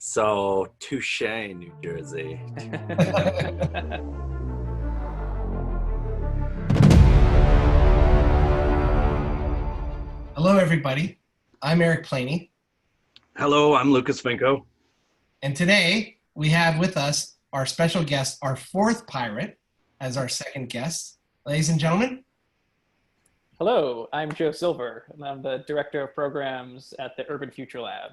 So, touche, New Jersey. Hello, everybody. I'm Eric Planey, Hello, I'm Lucas Finko. and today we have with us our special guest, our fourth pirate, as our second guest. Ladies and gentlemen, Hello, I'm Joe Silver, and I'm the Director of Programs at the Urban Future Lab.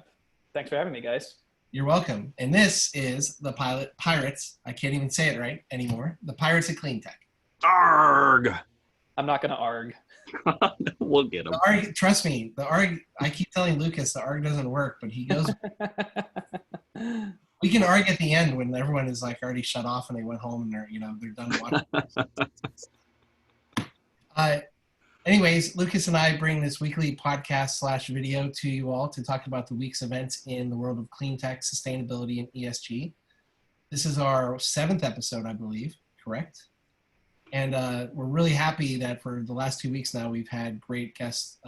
Thanks for having me, guys. you're welcome. And this is the Pirates. I can't even say it right anymore. The Pirates of Clean Tech. Arg! I'm not going to arg. We'll get him. The ARG, trust me, the ARG. I keep telling Lucas the ARG doesn't work, but he goes. We can ARG at the end when everyone is like already shut off and they went home and they're done watching. Anyways, Lucas and I bring this weekly podcast / video to you all to talk about the week's events in the world of clean tech, sustainability, and ESG. This is our 7th episode, I believe, correct? And we're really happy that for the last 2 weeks now, we've had great guests.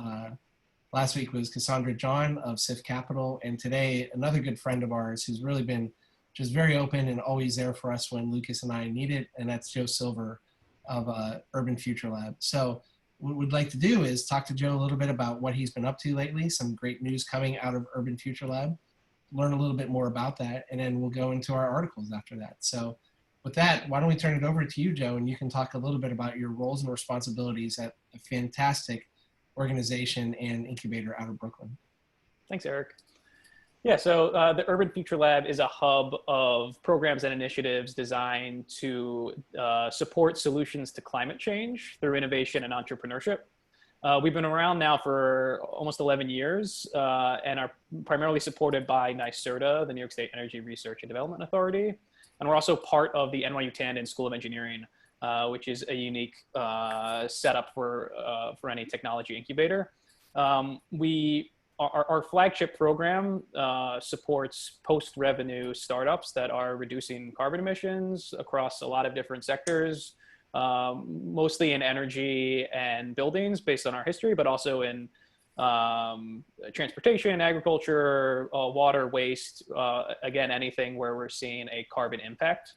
Last week was Cassandra John of SIF Capital, and today another good friend of ours who's really been just very open and always there for us when Lucas and I need it, and that's Joe Silver of Urban Future Lab. So what we'd like to do is talk to Joe a little bit about what he's been up to lately, some great news coming out of Urban Future Lab, learn a little bit more about that, and then we'll go into our articles after that. So with that, why don't we turn it over to you, Joe, and you can talk a little bit about your roles and responsibilities at a fantastic organization and incubator out of Brooklyn. Thanks, Eric. Yeah, so the Urban Future Lab is a hub of programs and initiatives designed to support solutions to climate change through innovation and entrepreneurship. We've been around now for almost 11 years and are primarily supported by NYSERDA, the New York State Energy Research and Development Authority. And we're also part of the NYU Tandon School of Engineering, which is a unique setup for any technology incubator. Our flagship program supports post-revenue startups that are reducing carbon emissions across a lot of different sectors, mostly in energy and buildings based on our history, but also in transportation, agriculture, water, waste, again, anything where we're seeing a carbon impact.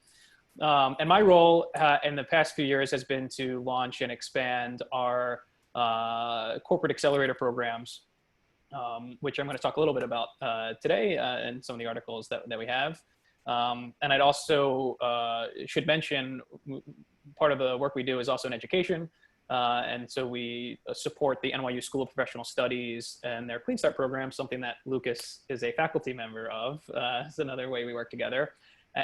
And my role in the past few years has been to launch and expand our corporate accelerator programs, which I'm going to talk a little bit about today and some of the articles that we have. And I'd also should mention part of the work we do is also in education. And so we support the NYU School of Professional Studies and their Clean Start program, something that Lucas is a faculty member of. It's another way we work together.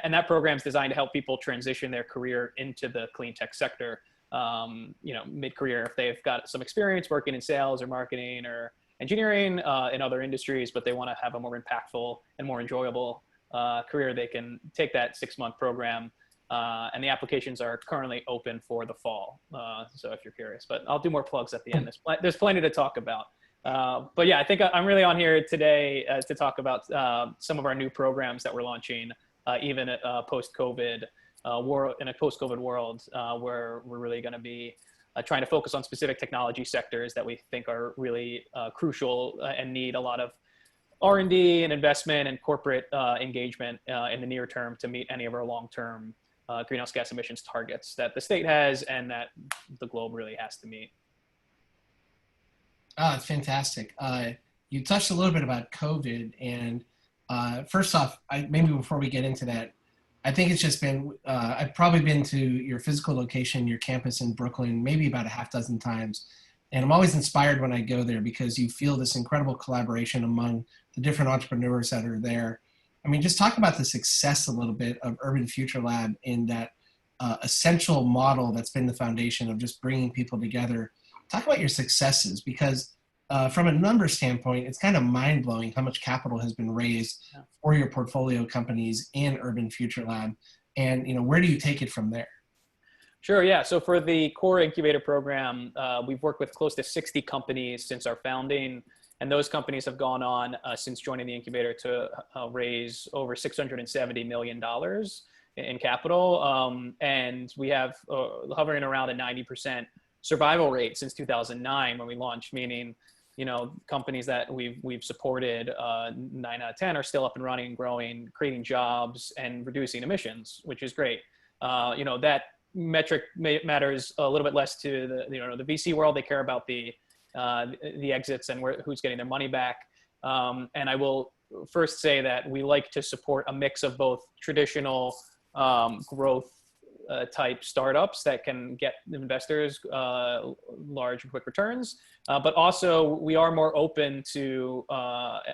And that program is designed to help people transition their career into the clean tech sector, mid-career if they've got some experience working in sales or marketing or engineering in other industries, but they want to have a more impactful and more enjoyable career. They can take that 6-month program, and the applications are currently open for the fall. So if you're curious, but I'll do more plugs at the end. There's plenty to talk about. But yeah, I think I'm really on here today to talk about some of our new programs that we're launching, even at post-COVID world, in a post-COVID world, where we're really going to be trying to focus on specific technology sectors that we think are really crucial and need a lot of R&D and investment and corporate engagement in the near term to meet any of our long-term greenhouse gas emissions targets that the state has and that the globe really has to meet. It's fantastic. You touched a little bit about COVID, and first off, maybe before we get into that, I think it's just been, I've probably been to your physical location, your campus in Brooklyn, maybe about a half dozen times. And I'm always inspired when I go there because you feel this incredible collaboration among the different entrepreneurs that are there. I mean, just talk about the success a little bit of Urban Future Lab in that essential model that's been the foundation of just bringing people together. Talk about your successes because from a number standpoint, it's kind of mind-blowing how much capital has been raised for your portfolio companies in Urban Future Lab. And, where do you take it from there? Sure, yeah. So for the core incubator program, we've worked with close to 60 companies since our founding. And those companies have gone on since joining the incubator to raise over $670 million in capital. And we have hovering around a 90% survival rate since 2009 when we launched, meaning companies that we've supported, 9 out of 10 are still up and running and growing, creating jobs and reducing emissions, which is great. That metric matters a little bit less to the VC world. They care about the exits and who's getting their money back. And I will first say that we like to support a mix of both traditional growth type startups that can get investors large and quick returns, but also we are more open to,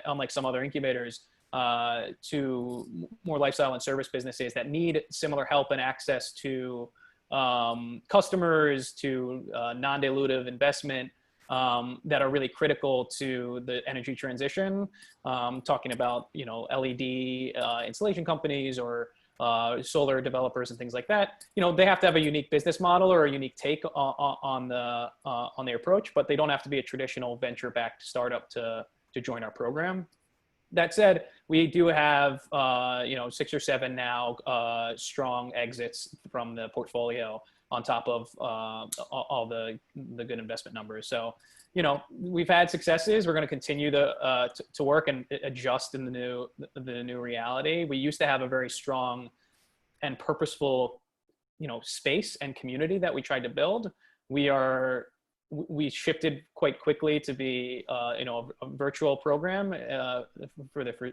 unlike some other incubators, to more lifestyle and service businesses that need similar help and access to customers, to non-dilutive investment that are really critical to the energy transition. Talking about LED installation companies or solar developers and things like that. They have to have a unique business model or a unique take on the approach, but they don't have to be a traditional venture-backed startup to join our program. That said, we do have 6 or 7 now strong exits from the portfolio on top of all the good investment numbers. So we've had successes. We're going to continue to work and adjust in the new reality. We used to have a very strong and purposeful space and community that we tried to build. We shifted quite quickly to be a virtual program for the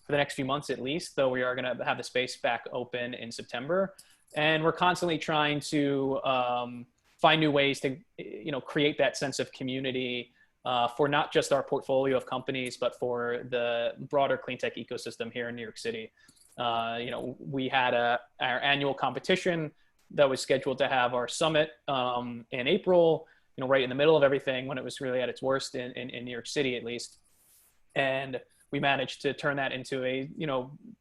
next few months at least, though we are going to have the space back open in September. And we're constantly trying to find new ways to create that sense of community for not just our portfolio of companies, but for the broader clean tech ecosystem here in New York City. We had our annual competition that was scheduled to have our summit in April, right in the middle of everything when it was really at its worst in New York City, at least. And we managed to turn that into a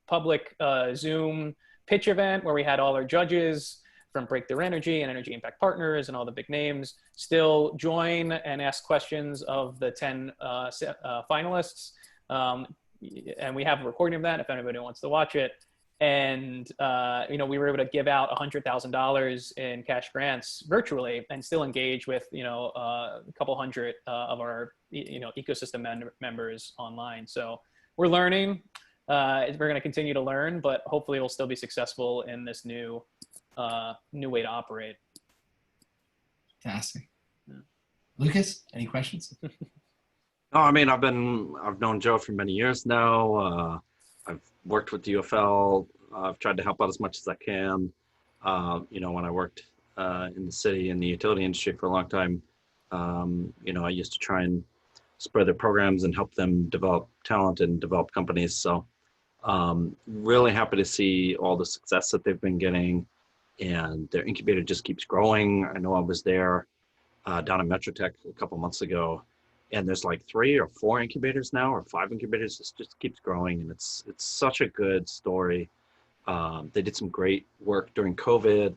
public Zoom pitch event where we had all our judges from Breakthrough Energy and Energy Impact Partners and all the big names still join and ask questions of the 10 finalists. And we have a recording of that if anybody wants to watch it. And, we were able to give out $100,000 in cash grants virtually and still engage with, a couple hundred of our, ecosystem members online. So we're learning. We're going to continue to learn, but hopefully we'll still be successful in this new way to operate. Fantastic. Yeah. Lucas, any questions? No, I mean, I've known Joe for many years now. I've worked with UFL. I've tried to help out as much as I can. When I worked in the city in the utility industry for a long time, I used to try and spread their programs and help them develop talent and develop companies. So really happy to see all the success that they've been getting, and their incubator just keeps growing. I know I was there down in Metrotech a couple months ago, and there's like 3 or 4 incubators now, or 5 incubators. It just keeps growing, and it's such a good story. They did some great work during COVID.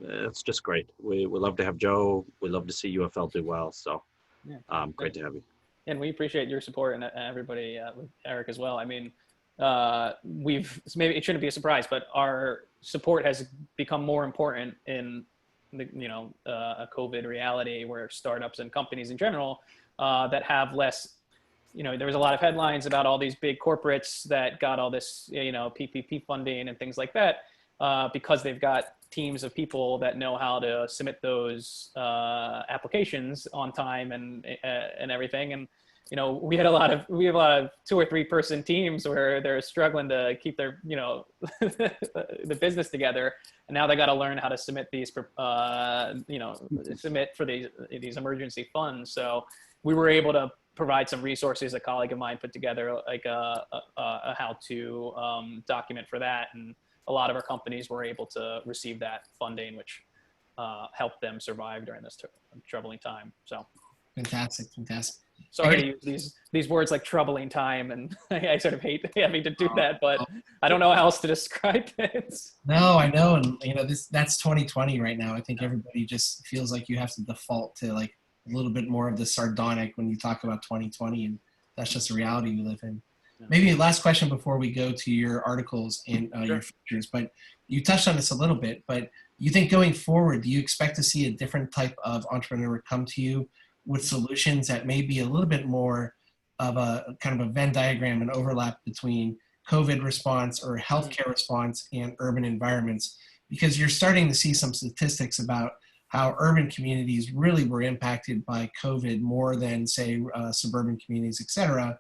It's just great. We love to have Joe. We love to see UFL do well. So great to have you. And we appreciate your support and everybody, Eric as well. I mean, maybe it shouldn't be a surprise, but our support has become more important in a COVID reality where startups and companies in general that have less, there was a lot of headlines about all these big corporates that got all this, PPP funding and things like that because they've got teams of people that know how to submit those applications on time and everything. And we have a lot of 2 or 3 person teams where they're struggling to keep their, the business together. And now they got to learn how to submit these, submit for these emergency funds. So we were able to provide some resources. A colleague of mine put together like a how to document for that. And a lot of our companies were able to receive that funding, which helped them survive during this troubling time. So fantastic. Sorry to use these words like troubling time, and I sort of hate having to do that, but I don't know how else to describe it. No, I know, and that's 2020 right now. I think everybody just feels like you have to default to like a little bit more of the sardonic when you talk about 2020, and that's just the reality we live in. Yeah. Maybe last question before we go to your articles and your features, but you touched on this a little bit, but you think going forward, do you expect to see a different type of entrepreneur come to you? with solutions that may be a little bit more of a kind of a Venn diagram and overlap between COVID response or healthcare response and urban environments, because you're starting to see some statistics about how urban communities really were impacted by COVID more than, say, suburban communities, et cetera.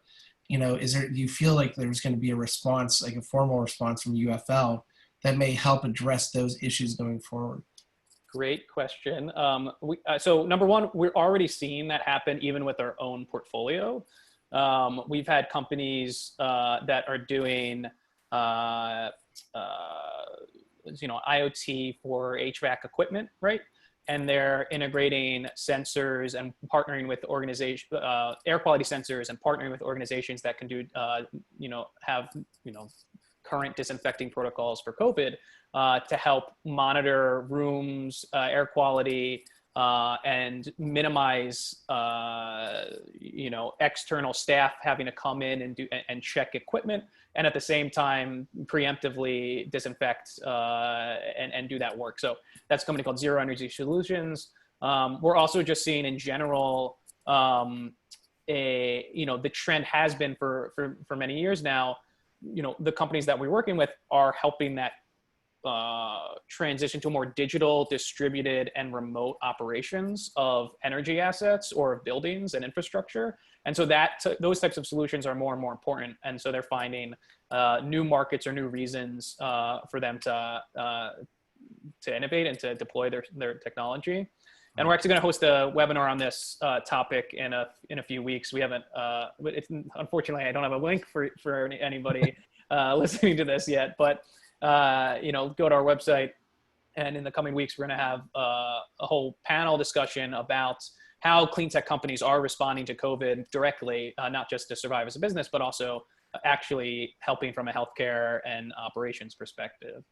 Do you feel like there's going to be a response, like a formal response from UFL that may help address those issues going forward? Great question. So number one, we're already seeing that happen even with our own portfolio. We've had companies that are doing IoT for HVAC equipment, right? And they're integrating sensors and partnering with air quality sensors, and partnering with organizations that can do, have current disinfecting protocols for COVID to help monitor rooms, air quality, and minimize, external staff having to come in and check equipment, and at the same time preemptively disinfect and do that work. So that's a company called Zero Energy Solutions. We're also just seeing in general, the trend has been for many years now. The companies that we're working with are helping that transition to a more digital, distributed, and remote operations of energy assets or of buildings and infrastructure. And so those types of solutions are more and more important. And so they're finding new markets or new reasons for them to innovate and to deploy their technology. And we're actually going to host a webinar on this topic in a few weeks. We haven't, unfortunately, I don't have a link for anybody listening to this yet, but go to our website, and in the coming weeks, we're going to have a whole panel discussion about how clean tech companies are responding to COVID directly, not just to survive as a business, but also actually helping from a healthcare and operations perspective.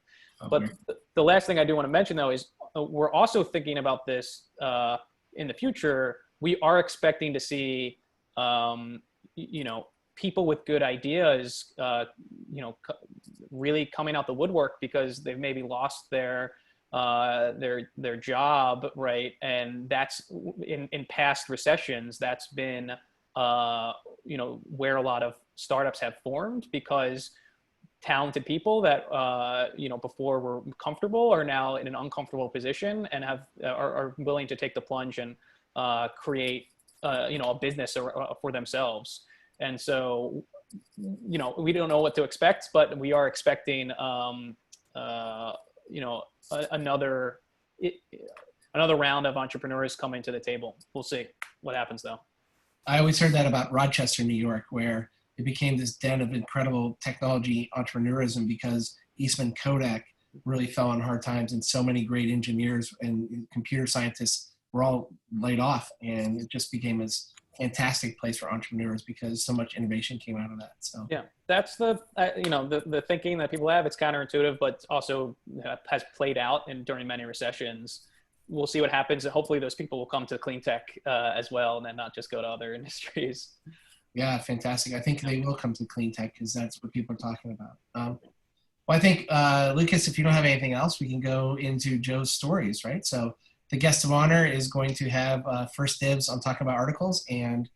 Okay. But the last thing I do want to mention, though, is we're also thinking about this in the future. We are expecting to see, people with good ideas, really coming out the woodwork because they've maybe lost their job, right? And that's in past recessions, that's been where a lot of startups have formed, because talented people that before were comfortable are now in an uncomfortable position and are willing to take the plunge and create a business for themselves. And so we don't know what to expect, but we are expecting another round of entrepreneurs coming to the table. We'll see what happens, though. I always heard that about Rochester, New York, where it became this den of incredible technology entrepreneurism because Eastman Kodak really fell on hard times, and so many great engineers and computer scientists were all laid off, and it just became this fantastic place for entrepreneurs because so much innovation came out of that. So yeah, that's the thinking that people have. It's counterintuitive, but also has played out during many recessions. We'll see what happens, and hopefully those people will come to clean tech as well, and then not just go to other industries. Yeah, fantastic. I think they will come to clean tech because that's what people are talking about. Well, I think, Lucas, if you don't have anything else, we can go into Joe's stories, right? So the guest of honor is going to have first dibs on talking about articles, and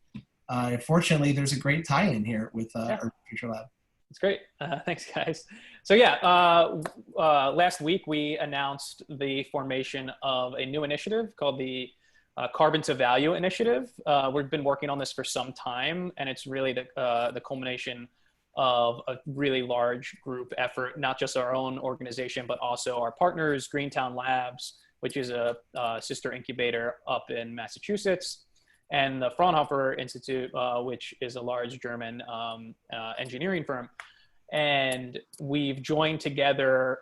fortunately, there's a great tie-in here with our Future Lab. That's great. Thanks, guys. So yeah, last week we announced the formation of a new initiative called the Carbon to Value Initiative. We've been working on this for some time, and it's really the culmination of a really large group effort, not just our own organization, but also our partners, Greentown Labs, which is a sister incubator up in Massachusetts, and the Fraunhofer Institute, which is a large German engineering firm. And we've joined together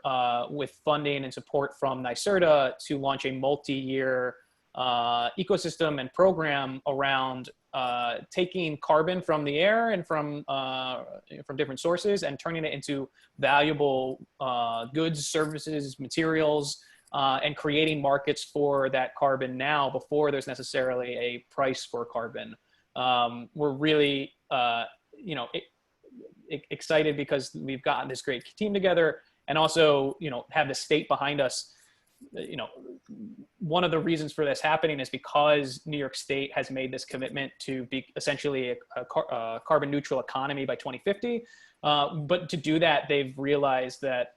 with funding and support from NYSERDA to launch a multi-year ecosystem and program around taking carbon from the air and from different sources and turning it into valuable goods, services, materials, and creating markets for that carbon now before there's necessarily a price for carbon. We're really excited because we've gotten this great team together, and also have the state behind us, one of the reasons for this happening is because New York State has made this commitment to be essentially a carbon neutral economy by 2050. But to do that, they've realized that,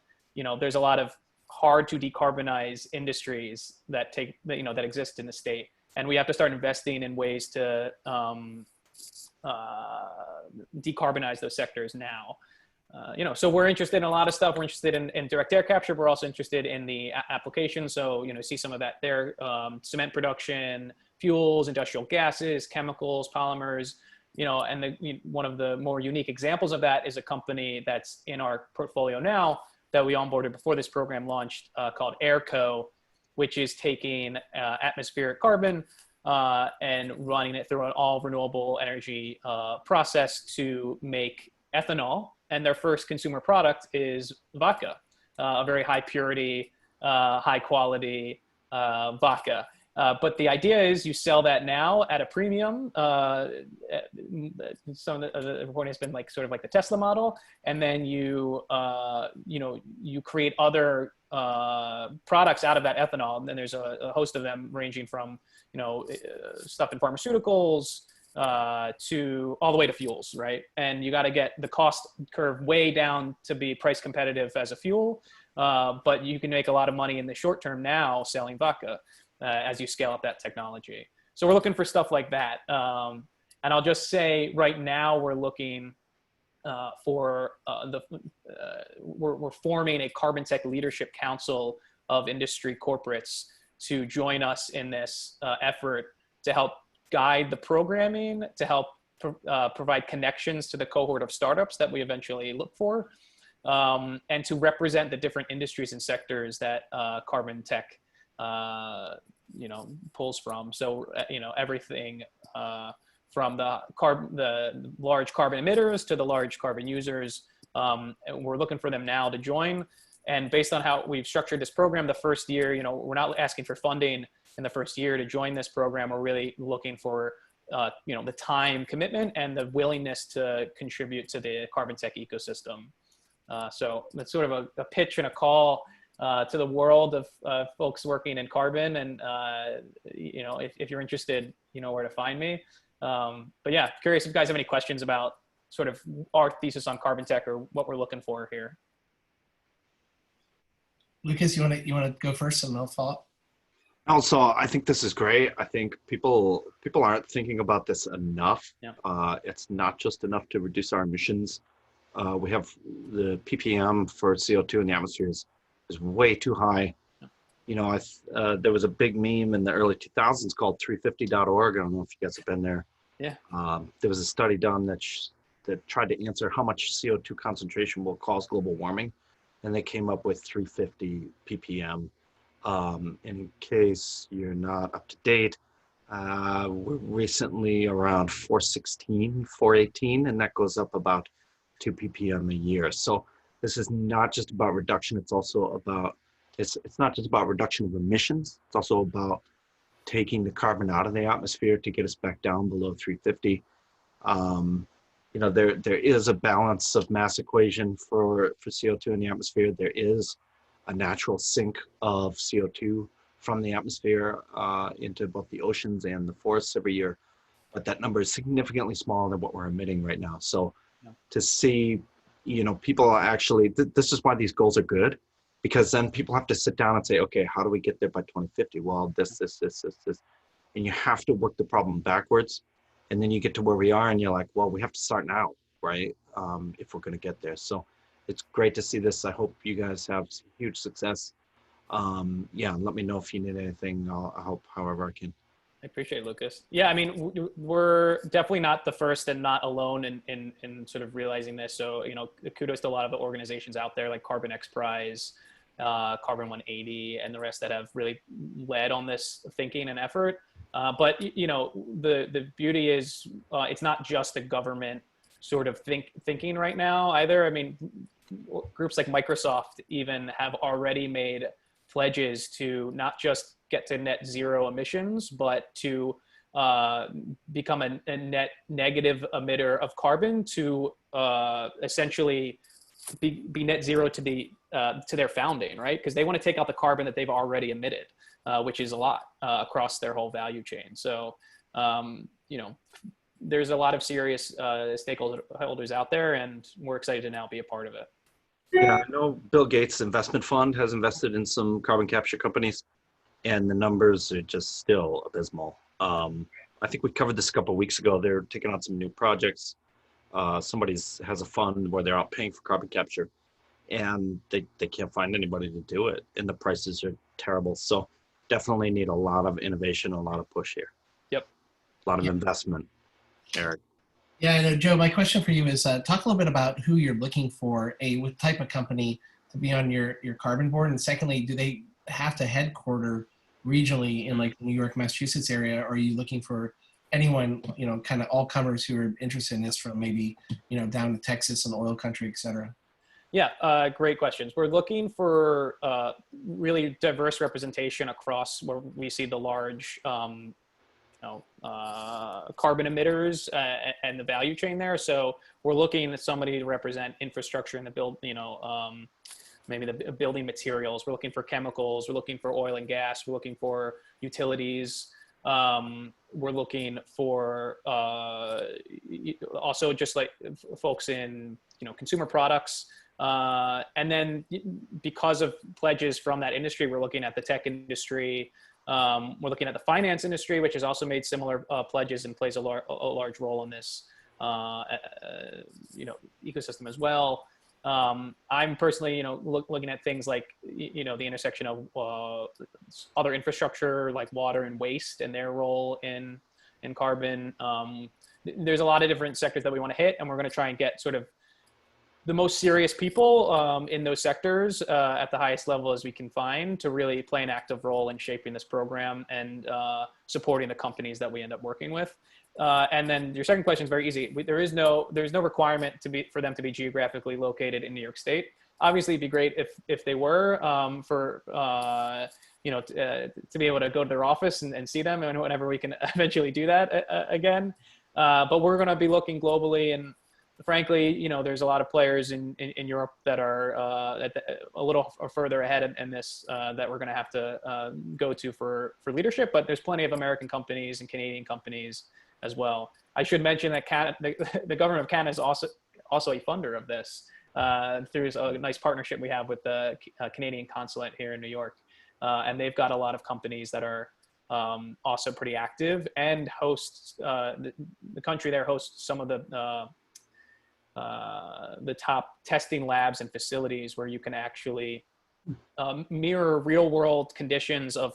there's a lot of hard to decarbonize industries that that exist in the state. And we have to start investing in ways to decarbonize those sectors now. So we're interested in a lot of stuff. We're interested in direct air capture. We're also interested in the application. So, see some of that there, cement production, fuels, industrial gases, chemicals, polymers, and one of the more unique examples of that is a company that's in our portfolio now that we onboarded before this program launched, called Airco, which is taking atmospheric carbon and running it through an all renewable energy process to make ethanol. And their first consumer product is vodka, a very high purity, high quality vodka. But the idea is you sell that now at a premium. Some of the reporting has been sort of like the Tesla model, and then you create other products out of that ethanol. And then there's a host of them ranging from stuff in pharmaceuticals to all the way to fuels, right? And you got to get the cost curve way down to be price competitive as a fuel, but you can make a lot of money in the short term now selling vodka as you scale up that technology. So we're looking for stuff like that. And I'll just say right now we're looking we're forming a carbon tech leadership council of industry corporates to join us in this effort to help guide the programming, to help provide connections to the cohort of startups that we eventually look for, and to represent the different industries and sectors that carbon tech pulls from. So everything from the large carbon emitters to the large carbon users. And we're looking for them now to join. And based on how we've structured this program, the first year, we're not asking for funding in the first year to join this program. We're really looking for the time commitment and the willingness to contribute to the carbon tech ecosystem. So that's sort of a pitch and a call to the world of folks working in carbon. And if you're interested, you know where to find me. But yeah, curious if you guys have any questions about sort of our thesis on carbon tech or what we're looking for here. Lucas, you want to go first and I'll follow up? Also, I think this is great. I think people aren't thinking about this enough. Yeah. It's not just enough to reduce our emissions. We have the ppm for CO2 in the atmosphere is way too high. Yeah. There was a big meme in the early 2000s called 350.org. I don't know if you guys have been there. Yeah. There was a study done that tried to answer how much CO2 concentration will cause global warming, and they came up with 350 ppm. In case you're not up to date, we're recently around 416, 418, and that goes up about 2 ppm a year. So this is not just about reduction. It's also about, it's not just about reduction of emissions. It's also about taking the carbon out of the atmosphere to get us back down below 350. There is a balance of mass equation for CO2 in the atmosphere. There is a natural sink of CO2 from the atmosphere into both the oceans and the forests every year, but that number is significantly smaller than what we're emitting right now. So to see, people actually, this is why these goals are good, because then people have to sit down and say, okay, how do we get there by 2050? Well, this. And you have to work the problem backwards. And then you get to where we are and you're like, well, we have to start now, right? If we're gonna get there. So it's great to see this. I hope you guys have some huge success. Let me know if you need anything. I'll help however I can. I appreciate it, Lucas. Yeah, I mean, we're definitely not the first and not alone in sort of realizing this. So, kudos to a lot of the organizations out there like Carbon X Prize, Carbon 180, and the rest that have really led on this thinking and effort. But the beauty is it's not just the government sort of thinking right now either. I mean, groups like Microsoft even have already made pledges to not just get to net zero emissions, but to become a net negative emitter of carbon to essentially be net zero to their founding, right? Because they want to take out the carbon that they've already emitted, which is a lot across their whole value chain. So, there's a lot of serious stakeholders out there, and we're excited to now be a part of it. Yeah, I know Bill Gates' investment fund has invested in some carbon capture companies, and the numbers are just still abysmal. I think we covered this a couple of weeks ago. They're taking on some new projects. Somebody has a fund where they're out paying for carbon capture, and they can't find anybody to do it, and the prices are terrible. So definitely need a lot of innovation, a lot of push here. Yep. A lot of investment, Eric. Yeah, I know, Joe, my question for you is talk a little bit about who you're looking for, what type of company to be on your carbon board, and secondly, do they have to headquarter regionally in like New York, Massachusetts area, or are you looking for anyone, kind of all comers who are interested in this from maybe, down to Texas and oil country, et cetera? Yeah, great questions. We're looking for really diverse representation across where we see the large carbon emitters and the value chain there. So we're looking at somebody to represent infrastructure in the build, maybe the building materials. We're looking for chemicals. We're looking for oil and gas. We're looking for utilities. We're looking for also just like folks in consumer products. And then because of pledges from that industry, we're looking at the tech industry. We're looking at the finance industry, which has also made similar pledges and plays a large role in this, ecosystem as well. I'm personally, looking at things like, the intersection of other infrastructure like water and waste and their role in carbon. There's a lot of different sectors that we want to hit, and we're going to try and get sort of the most serious people in those sectors at the highest level as we can find to really play an active role in shaping this program and supporting the companies that we end up working with. And then your second question is very easy. There's no requirement for them to be geographically located in New York State. Obviously, it'd be great if they were to be able to go to their office and see them, and whenever we can eventually do that again. But we're going to be looking globally, and frankly, there's a lot of players in Europe that are a little further ahead in this that we're going to have to go to for leadership. But there's plenty of American companies and Canadian companies as well. I should mention that the government of Canada is also a funder of this through a nice partnership we have with the Canadian consulate here in New York. And they've got a lot of companies that are also pretty active and hosts, the country there hosts some of the top testing labs and facilities where you can actually mirror real world conditions of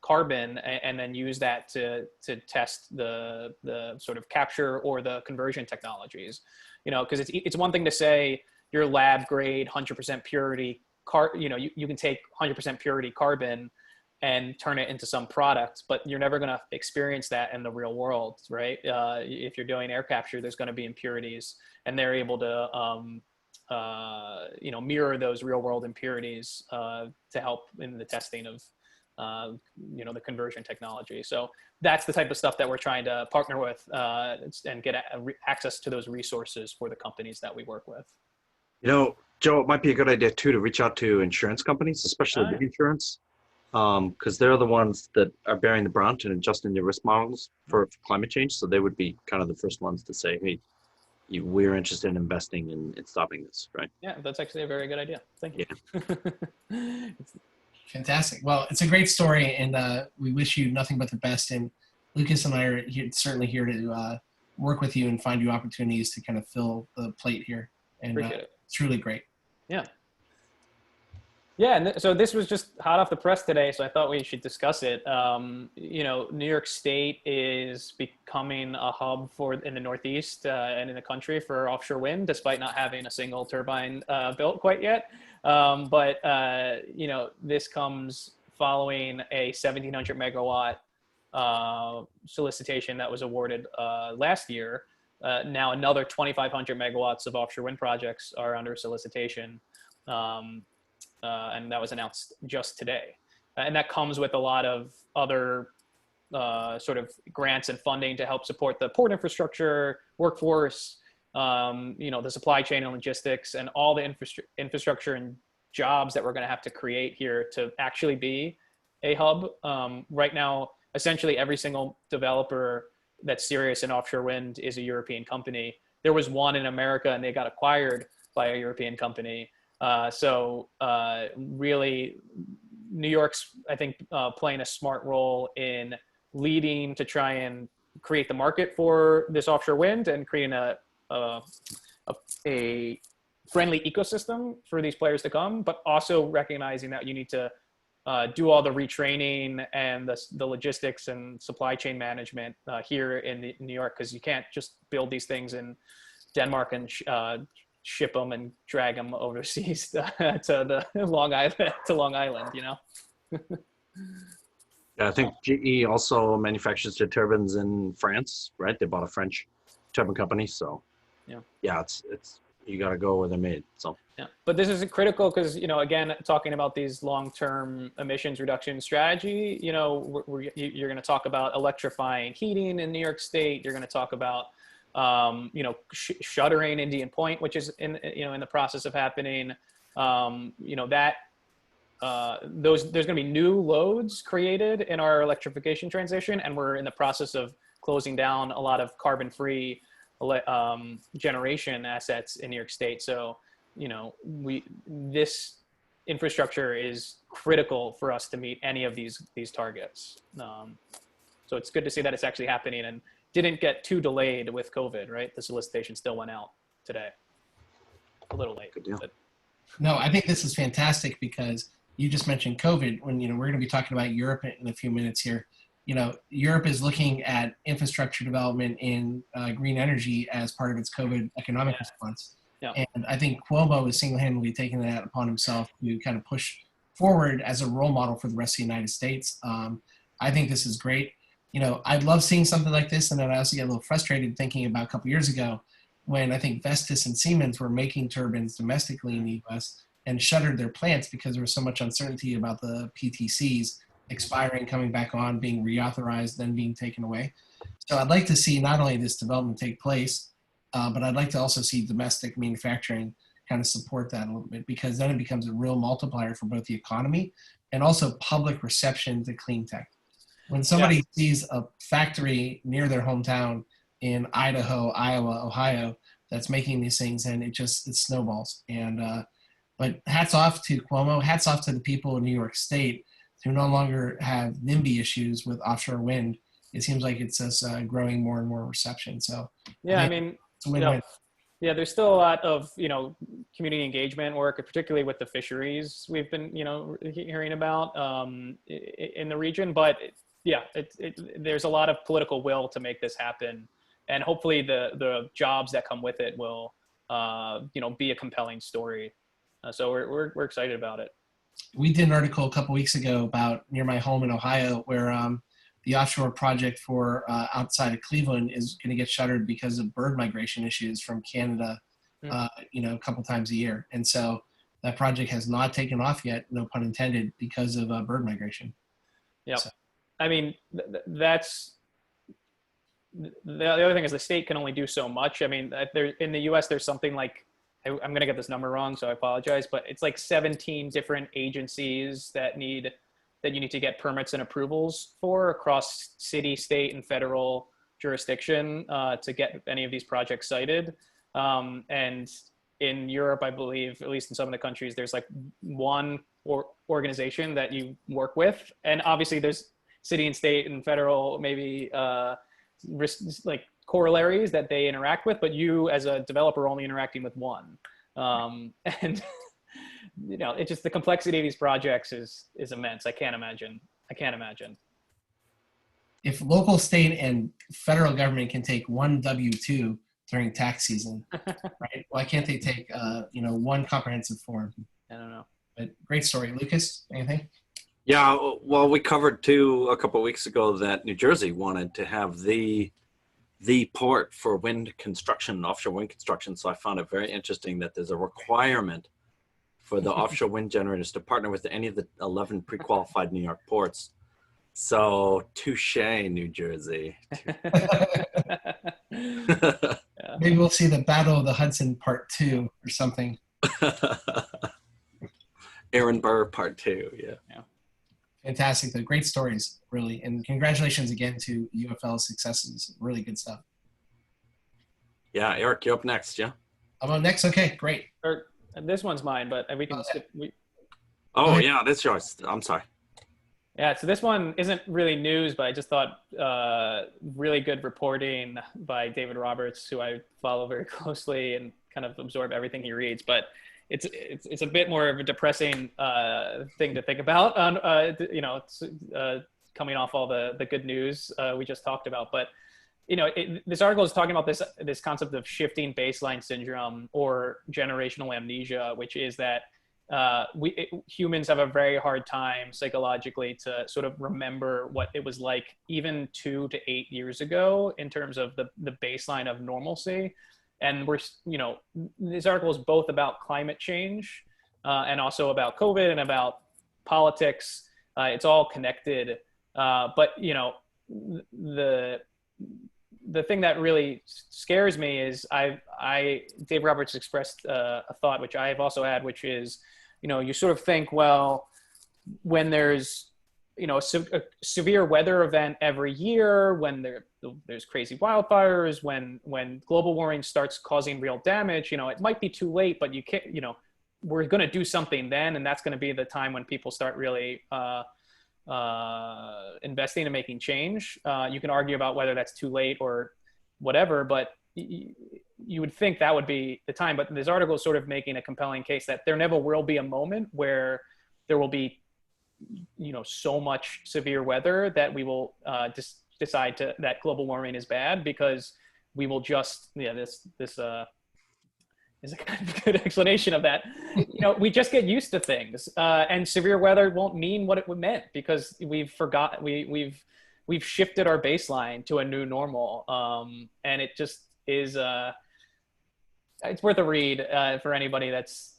carbon and then use that to test the sort of capture or the conversion technologies, because it's one thing to say your lab grade 100% purity you can take 100% purity carbon and turn it into some product, but you're never going to experience that in the real world, right? If you're doing air capture, there's going to be impurities, and they're able to mirror those real world impurities to help in the testing of the conversion technology. So that's the type of stuff that we're trying to partner with and get access to those resources for the companies that we work with. Joe, it might be a good idea too to reach out to insurance companies, especially big insurance, because they're the ones that are bearing the brunt and adjusting their risk models for climate change. So they would be kind of the first ones to say, hey, we're interested in investing in stopping this, right? Yeah, that's actually a very good idea. Thank you. Yeah. Fantastic. Well, it's a great story, and we wish you nothing but the best. And Lucas and I are certainly here to work with you and find you opportunities to kind of fill the plate here. And Appreciate it. It's really great. Yeah. Yeah, and so this was just hot off the press today, so I thought we should discuss it. New York State is becoming a hub in the Northeast and in the country for offshore wind, despite not having a single turbine built quite yet. But this comes following a 1,700 megawatt solicitation that was awarded last year. Now another 2,500 megawatts of offshore wind projects are under solicitation. And that was announced just today. And that comes with a lot of other sort of grants and funding to help support the port infrastructure, workforce, the supply chain and logistics and all the infrastructure and jobs that we're going to have to create here to actually be a hub. Right now, essentially every single developer that's serious in offshore wind is a European company. There was one in America and they got acquired by a European company. Really, New York's, I think, playing a smart role in leading to try and create the market for this offshore wind and creating a friendly ecosystem for these players to come, but also recognizing that you need to do all the retraining and the logistics and supply chain management here in New York, because you can't just build these things in Denmark and ship them and drag them overseas to the Long Island, Yeah, I think GE also manufactures their turbines in France, right? They bought a French turbine company, so yeah, it's you got to go where they're made. So yeah, but this is critical because again, talking about these long-term emissions reduction strategy, you're going to talk about electrifying heating in New York State. You're going to talk about shuttering Indian Point, which is in the process of happening. There's going to be new loads created in our electrification transition, and we're in the process of closing down a lot of carbon-free generation assets in New York State. So, this infrastructure is critical for us to meet any of these targets. So it's good to see that it's actually happening and didn't get too delayed with COVID, right? The solicitation still went out today. A little late. But. No, I think this is fantastic because you just mentioned COVID when, we're going to be talking about Europe in a few minutes here. Europe is looking at infrastructure development in green energy as part of its COVID economic response. Yeah. And I think Cuomo is single-handedly taking that upon himself to kind of push forward as a role model for the rest of the United States. I think this is great. I'd love seeing something like this. And then I also get a little frustrated thinking about a couple years ago when I think Vestas and Siemens were making turbines domestically in the US and shuttered their plants because there was so much uncertainty about the PTCs expiring, coming back on, being reauthorized, then being taken away. So I'd like to see not only this development take place, but I'd like to also see domestic manufacturing kind of support that a little bit, because then it becomes a real multiplier for both the economy and also public reception to clean tech. When somebody sees a factory near their hometown in Idaho, Iowa, Ohio, that's making these things, and it snowballs. And but hats off to Cuomo, hats off to the people in New York State who no longer have NIMBY issues with offshore wind. It seems like it's just growing more and more reception. So yeah, it's a win-win. Yeah, there's still a lot of community engagement work, particularly with the fisheries we've been hearing about in the region. But there's a lot of political will to make this happen, and hopefully the jobs that come with it will be a compelling story. So we're excited about it. We did an article a couple weeks ago about near my home in Ohio where the offshore project for outside of Cleveland is going to get shuttered because of bird migration issues from Canada, a couple times a year. And so that project has not taken off yet, no pun intended, because of bird migration. Yeah. So. That's the other thing is the state can only do so much. In the US, there's something like, I'm going to get this number wrong, so I apologize, but it's like 17 different agencies that you need to get permits and approvals for across city, state, and federal jurisdiction to get any of these projects cited. And in Europe, I believe, at least in some of the countries, there's like one organization that you work with. And obviously there's city and state and federal, maybe like corollaries that they interact with, but you as a developer are only interacting with one. And it's just the complexity of these projects is immense. I can't imagine. If local, state, and federal government can take one W-2 during tax season, right? Why can't they take one comprehensive form? I don't know. But great story, Lucas. Anything? yeah, well, we covered too a couple of weeks ago that New Jersey wanted to have the port for wind construction, offshore wind construction. So I found it very interesting that there's a requirement for the offshore wind generators to partner with any of the 11 pre-qualified New York ports. So touche, New Jersey. Yeah. Maybe we'll see the Battle of the Hudson Part 2 or something. Aaron Burr Part 2, yeah. Fantastic. The great stories, really. And congratulations again to UFL's successes. Really good stuff. Yeah, Eric, you're up next, yeah? I'm up next? Okay, great. This one's mine, but we can skip. Oh, yeah, that's yours. I'm sorry. Yeah, so this one isn't really news, but I just thought really good reporting by David Roberts, who I follow very closely and kind of absorb everything he reads. But it's a bit more of a depressing thing to think about on coming off all the good news we just talked about. But this article is talking about this concept of shifting baseline syndrome or generational amnesia, which is that humans have a very hard time psychologically to sort of remember what it was like even 2 to 8 years ago in terms of the baseline of normalcy. And this article is both about climate change and also about COVID and about politics. It's all connected. But the thing that really scares me is Dave Roberts expressed a thought, which I have also had, which is, you sort of think, well, when there's, a severe weather event every year, when there's crazy wildfires, when global warming starts causing real damage, it might be too late, but you can't, we're going to do something then. And that's going to be the time when people start really investing and making change. You can argue about whether that's too late or whatever, but you would think that would be the time. But this article is sort of making a compelling case that there never will be a moment where there will be, so much severe weather that we will decide that global warming is bad, because we will just, this is a kind of good explanation of that. We just get used to things, and severe weather won't mean what it meant, because we've shifted our baseline to a new normal. And it just is, it's worth a read for anybody that's,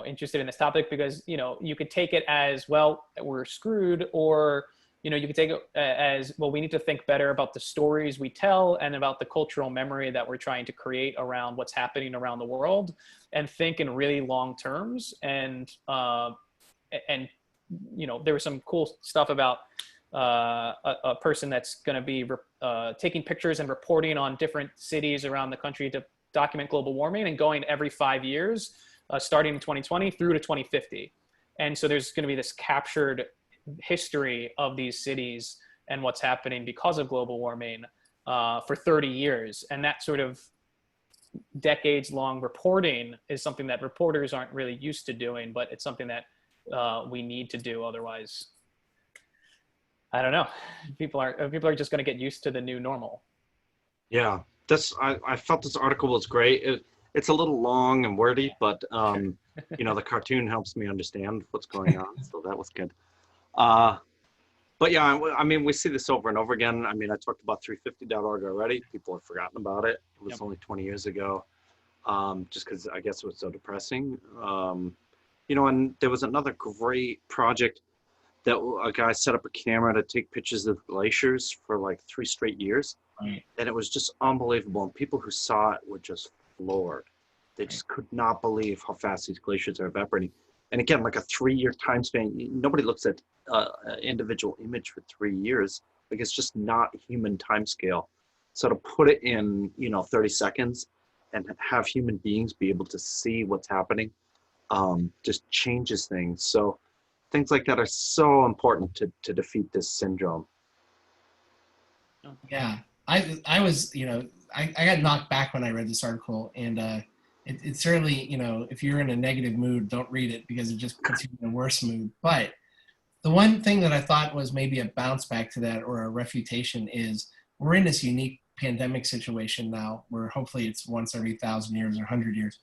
interested in this topic, because, you could take it as, well, we're screwed, or, you could take it as, well, we need to think better about the stories we tell and about the cultural memory that we're trying to create around what's happening around the world, and think in really long terms. And there was some cool stuff about a person that's going to be taking pictures and reporting on different cities around the country to document global warming, and going every 5 years, starting in 2020 through to 2050. And so there's going to be this captured history of these cities and what's happening because of global warming for 30 years. And that sort of decades-long reporting is something that reporters aren't really used to doing, but it's something that we need to do. Otherwise, I don't know, people are just going to get used to the new normal. Yeah, I felt this article was great. It's a little long and wordy, but the cartoon helps me understand what's going on, so that was good. But yeah, I mean, we see this over and over again. I mean, I talked about 350.org already. People have forgotten about it. It was only 20 years ago, just because I guess it was so depressing. And there was another great project that a guy set up a camera to take pictures of glaciers for like 3 straight years. Right. And it was just unbelievable. And people who saw it were just floored. They just could not believe how fast these glaciers are evaporating. And again, like a 3-year time span, nobody looks at an individual image for 3 years. Like, it's just not human time scale. So to put it in, 30 seconds and have human beings be able to see what's happening just changes things. So things like that are so important to defeat this syndrome. Yeah, I was, I got knocked back when I read this article, and it certainly, if you're in a negative mood, don't read it, because it just puts you in a worse mood. But the one thing that I thought was maybe a bounce back to that, or a refutation, is we're in this unique pandemic situation now where hopefully it's once every 1,000 years or 100 years.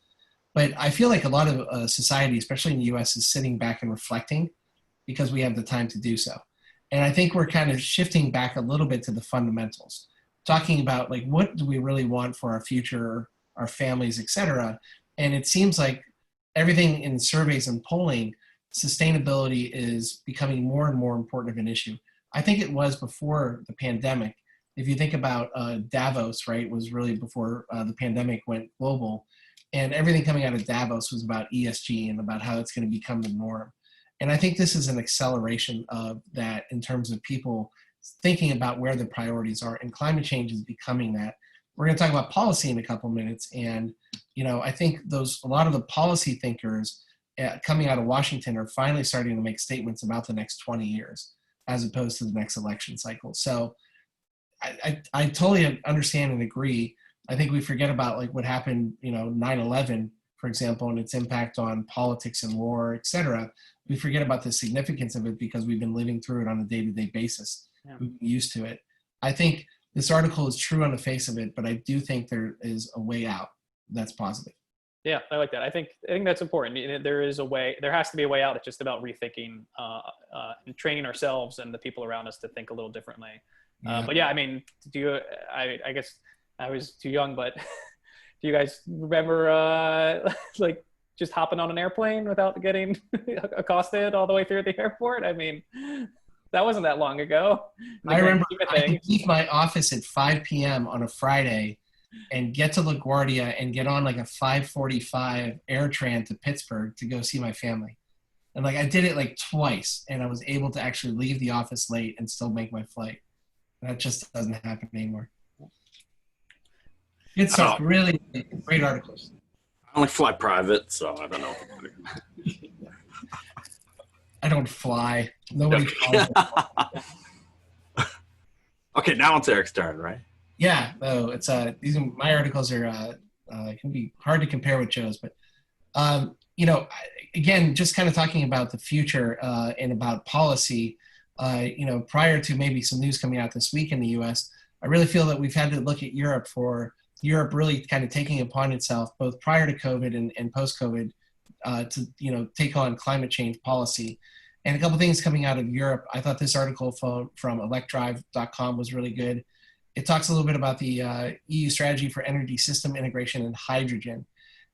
But I feel like a lot of society, especially in the US, is sitting back and reflecting because we have the time to do so. And I think we're kind of shifting back a little bit to the fundamentals, talking about, like, what do we really want for our future, our families, et cetera. And it seems like everything in surveys and polling, sustainability is becoming more and more important of an issue. I think it was before the pandemic. if you think about Davos, right, was really before the pandemic went global, and everything coming out of Davos was about ESG and about how it's going to become the norm. And I think this is an acceleration of that in terms of people thinking about where the priorities are, and climate change is becoming that. We're going to talk about policy in a couple minutes, and I think a lot of the policy thinkers coming out of Washington are finally starting to make statements about the next 20 years as opposed to the next election cycle. So I totally understand and agree. I think we forget about like what happened, 9/11, for example, and its impact on politics and war, et cetera. We forget about the significance of it because we've been living through it on a day-to-day basis. Yeah. We've been used to it. I think this article is true on the face of it, but I do think there is a way out that's positive. Yeah, I like that. I think that's important. There is a way. There has to be a way out. It's just about rethinking and training ourselves and the people around us to think a little differently. Yeah. But yeah, I mean, I guess I was too young, but do you guys remember like just hopping on an airplane without getting accosted all the way through the airport? I mean, that wasn't that long ago. I remember I could leave my office at 5 p.m. on a Friday and get to LaGuardia and get on like a 5:45 AirTran to Pittsburgh to go see my family. And like I did it like twice, and I was able to actually leave the office late and still make my flight. That just doesn't happen anymore. Good stuff. Really great articles. I only fly private, so I don't know. I don't fly. Nobody flies. Okay, now it's Eric's turn, right? Yeah, no, it's my articles are can be hard to compare with Joe's, but again, just kind of talking about the future and about policy. Prior to maybe some news coming out this week in the U.S., I really feel that we've had to look at Europe for Europe really kind of taking upon itself, both prior to COVID and post-COVID, to take on climate change policy. And a couple things coming out of Europe. I thought this article from electdrive.com was really good. It talks a little bit about the EU strategy for energy system integration and hydrogen.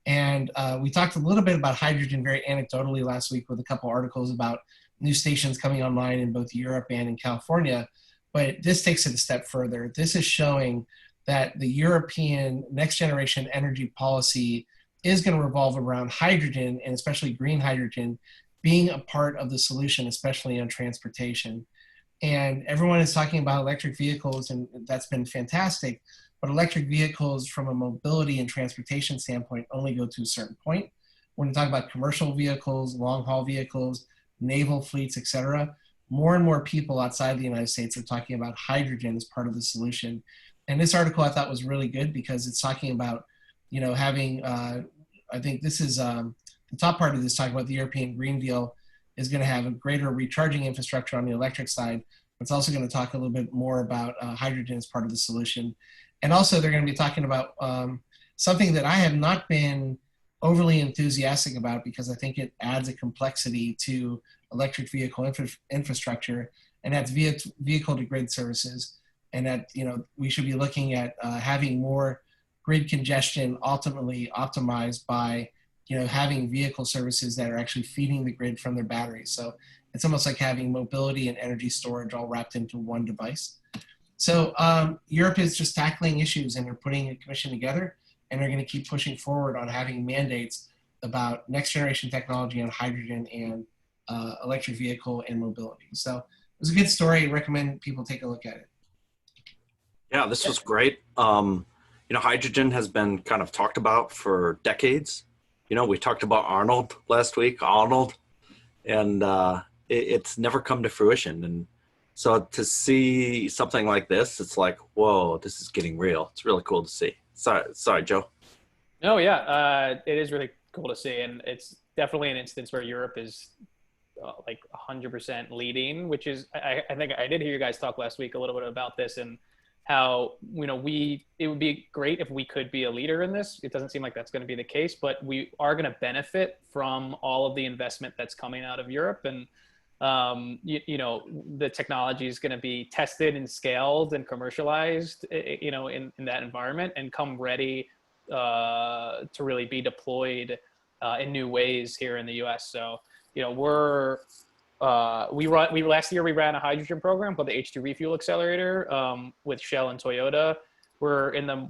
And we talked a little bit about hydrogen very anecdotally last week with a couple articles about new stations coming online in both Europe and in California. But this takes it a step further. This is showing that the European next generation energy policy is going to revolve around hydrogen, and especially green hydrogen, being a part of the solution, especially on transportation. And everyone is talking about electric vehicles, and that's been fantastic. But electric vehicles from a mobility and transportation standpoint only go to a certain point. When we talk about commercial vehicles, long haul vehicles, naval fleets, et cetera, more and more people outside the United States are talking about hydrogen as part of the solution. And this article I thought was really good because it's talking about, having, I think this is the top part of this talking about the European Green Deal is going to have a greater recharging infrastructure on the electric side. It's also going to talk a little bit more about hydrogen as part of the solution. And also they're going to be talking about something that I have not been overly enthusiastic about because I think it adds a complexity to electric vehicle infrastructure, and that's vehicle to grid services. And that, we should be looking at having more grid congestion ultimately optimized by, having vehicle services that are actually feeding the grid from their batteries. So it's almost like having mobility and energy storage all wrapped into one device. So Europe is just tackling issues, and they're putting a commission together, and they're going to keep pushing forward on having mandates about next generation technology on hydrogen and electric vehicle and mobility. So it was a good story. I recommend people take a look at it. Yeah, this was great. Hydrogen has been kind of talked about for decades. We talked about Arnold last week, and it's never come to fruition. And so to see something like this, it's like, whoa, this is getting real. It's really cool to see. Sorry, Joe. No, yeah, it is really cool to see. And it's definitely an instance where Europe is like 100% leading, which is, I think I did hear you guys talk last week a little bit about this and how, it would be great if we could be a leader in this. It doesn't seem like that's going to be the case, but we are going to benefit from all of the investment that's coming out of Europe. And, the technology is going to be tested and scaled and commercialized, in that environment and come ready to really be deployed in new ways here in the US. So, we're we last year we ran a hydrogen program called the H2 Refuel Accelerator with Shell and Toyota. We're in the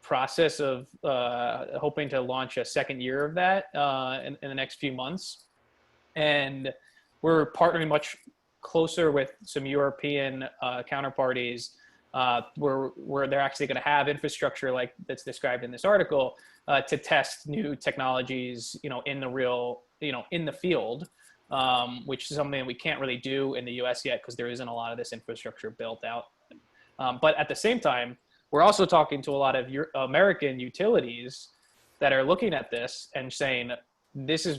process of hoping to launch a second year of that in the next few months, and we're partnering much closer with some European counterparties where they're actually going to have infrastructure like that's described in this article to test new technologies, in the real, in the field, which is something that we can't really do in the U.S. yet because there isn't a lot of this infrastructure built out. But at the same time, we're also talking to a lot of American utilities that are looking at this and saying,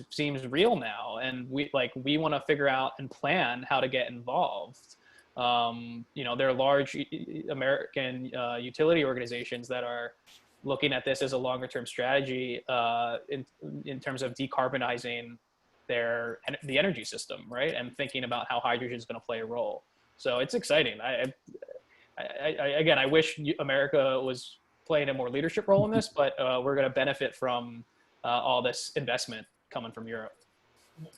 seems real now, and we want to figure out and plan how to get involved. There are large American utility organizations that are looking at this as a longer term strategy in terms of decarbonizing the energy system, right? And thinking about how hydrogen is going to play a role. So it's exciting. I wish America was playing a more leadership role in this, but we're going to benefit from all this investment coming from Europe.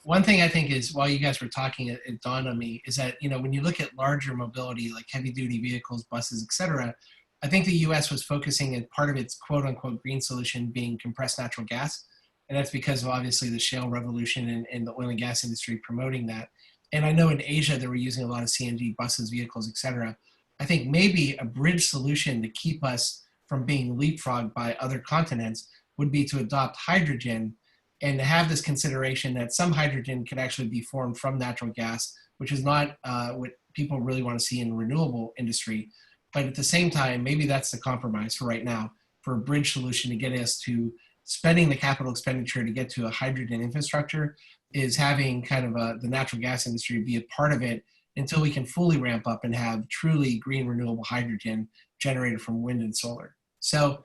One thing I think is, while you guys were talking, it dawned on me, is that, when you look at larger mobility, like heavy duty vehicles, buses, et cetera, I think the US was focusing at part of its quote unquote green solution being compressed natural gas. And that's because of obviously the shale revolution and the oil and gas industry promoting that. And I know in Asia, they were using a lot of CNG buses, vehicles, et cetera. I think maybe a bridge solution to keep us from being leapfrogged by other continents would be to adopt hydrogen and to have this consideration that some hydrogen could actually be formed from natural gas, which is not what people really want to see in the renewable industry. But at the same time, maybe that's the compromise for right now, for a bridge solution to get us to spending the capital expenditure to get to a hydrogen infrastructure, is having kind of the natural gas industry be a part of it until we can fully ramp up and have truly green renewable hydrogen generated from wind and solar. So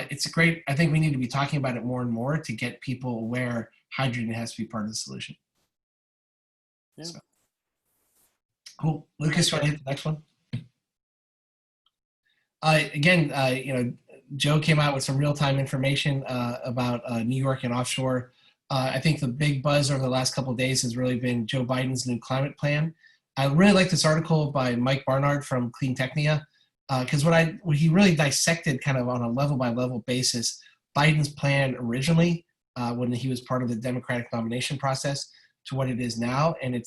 it's great. I think we need to be talking about it more and more to get people aware hydrogen has to be part of the solution. Yeah. So, cool. Lucas, you want to hit the next one? Joe came out with some real-time information about New York and offshore. I think the big buzz over the last couple of days has really been Joe Biden's new climate plan. I really like this article by Mike Barnard from Clean Technia, because what he really dissected kind of on a level-by-level basis Biden's plan originally when he was part of the Democratic nomination process to what it is now. And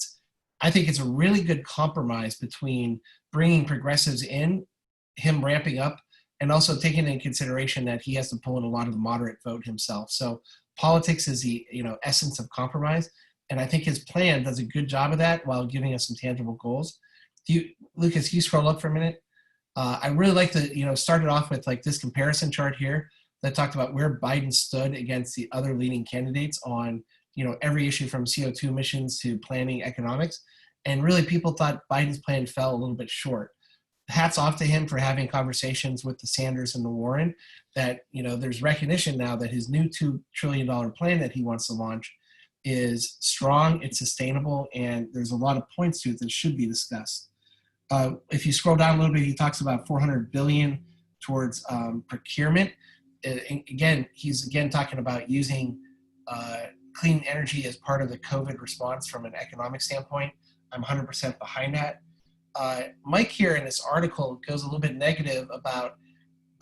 I think it's a really good compromise between bringing progressives in, him ramping up, and also taking into consideration that he has to pull in a lot of the moderate vote himself. So politics is the essence of compromise. And I think his plan does a good job of that while giving us some tangible goals. Lucas, can you scroll up for a minute? I really like to, started off with like this comparison chart here that talked about where Biden stood against the other leading candidates on, every issue from CO2 emissions to planning economics. And really people thought Biden's plan fell a little bit short. Hats off to him for having conversations with the Sanders and the Warren that, there's recognition now that his new $2 trillion plan that he wants to launch is strong, it's sustainable, and there's a lot of points to it that should be discussed. If you scroll down a little bit, he talks about $400 billion towards procurement. He's talking about using clean energy as part of the COVID response from an economic standpoint. I'm 100% behind that. Mike here in this article goes a little bit negative about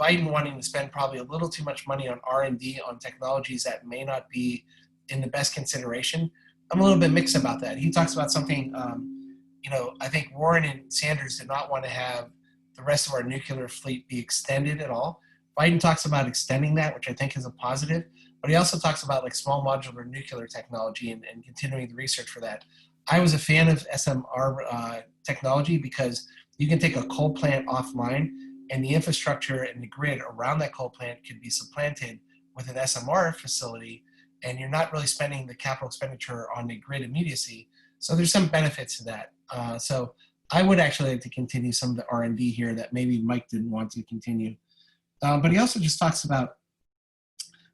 Biden wanting to spend probably a little too much money on R&D on technologies that may not be in the best consideration. I'm a little bit mixed about that. He talks about something, I think Warren and Sanders did not want to have the rest of our nuclear fleet be extended at all. Biden talks about extending that, which I think is a positive, but he also talks about like small modular nuclear technology and continuing the research for that. I was a fan of SMR technology because you can take a coal plant offline and the infrastructure and the grid around that coal plant could be supplanted with an SMR facility, and you're not really spending the capital expenditure on the grid immediacy. So there's some benefits to that. So I would actually like to continue some of the R&D here that maybe Mike didn't want to continue. But he also just talks about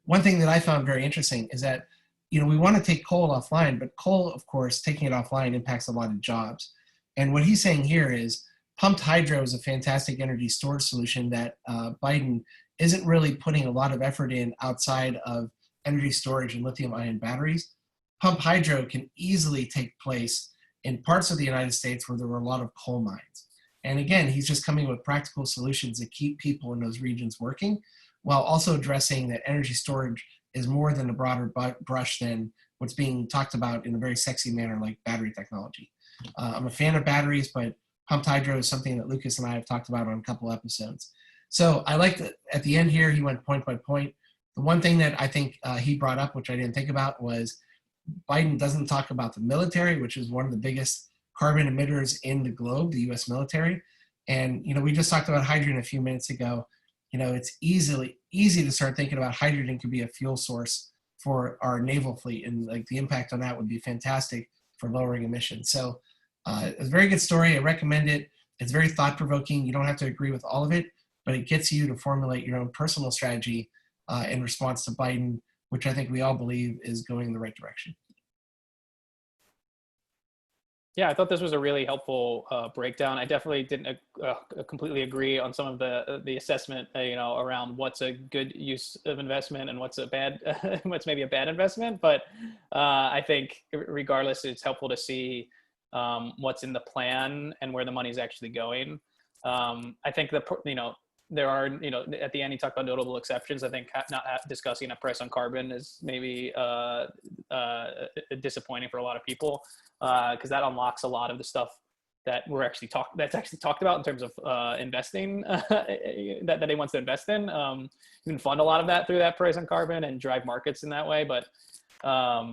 one thing that I found very interesting is that, we want to take coal offline, but coal, of course, taking it offline impacts a lot of jobs. And what he's saying here is pumped hydro is a fantastic energy storage solution that Biden isn't really putting a lot of effort in outside of energy storage and lithium ion batteries. Pumped hydro can easily take place in parts of the United States where there were a lot of coal mines. And again, he's just coming with practical solutions that keep people in those regions working, while also addressing that energy storage is more than a broader brush than what's being talked about in a very sexy manner like battery technology. I'm a fan of batteries, but pumped hydro is something that Lucas and I have talked about on a couple episodes. So I like that at the end here, he went point by point. The one thing that I think he brought up, which I didn't think about, was Biden doesn't talk about the military, which is one of the biggest carbon emitters in the globe, the US military. And, we just talked about hydrogen a few minutes ago. It's easy to start thinking about hydrogen could be a fuel source for our naval fleet. And like the impact on that would be fantastic for lowering emissions. So it's a very good story. I recommend it. It's very thought provoking. You don't have to agree with all of it, but it gets you to formulate your own personal strategy in response to Biden, which I think we all believe is going in the right direction. Yeah, I thought this was a really helpful breakdown. I definitely didn't completely agree on some of the assessment, around what's a good use of investment and what's a bad, what's maybe a bad investment. But I think regardless, it's helpful to see what's in the plan and where the money is actually going. I think there are, at the end, you talk about notable exceptions. I think not discussing a price on carbon is maybe disappointing for a lot of people, because that unlocks a lot of the stuff that that's actually talked about in terms of investing that he wants to invest in. You can fund a lot of that through that price on carbon and drive markets in that way. But I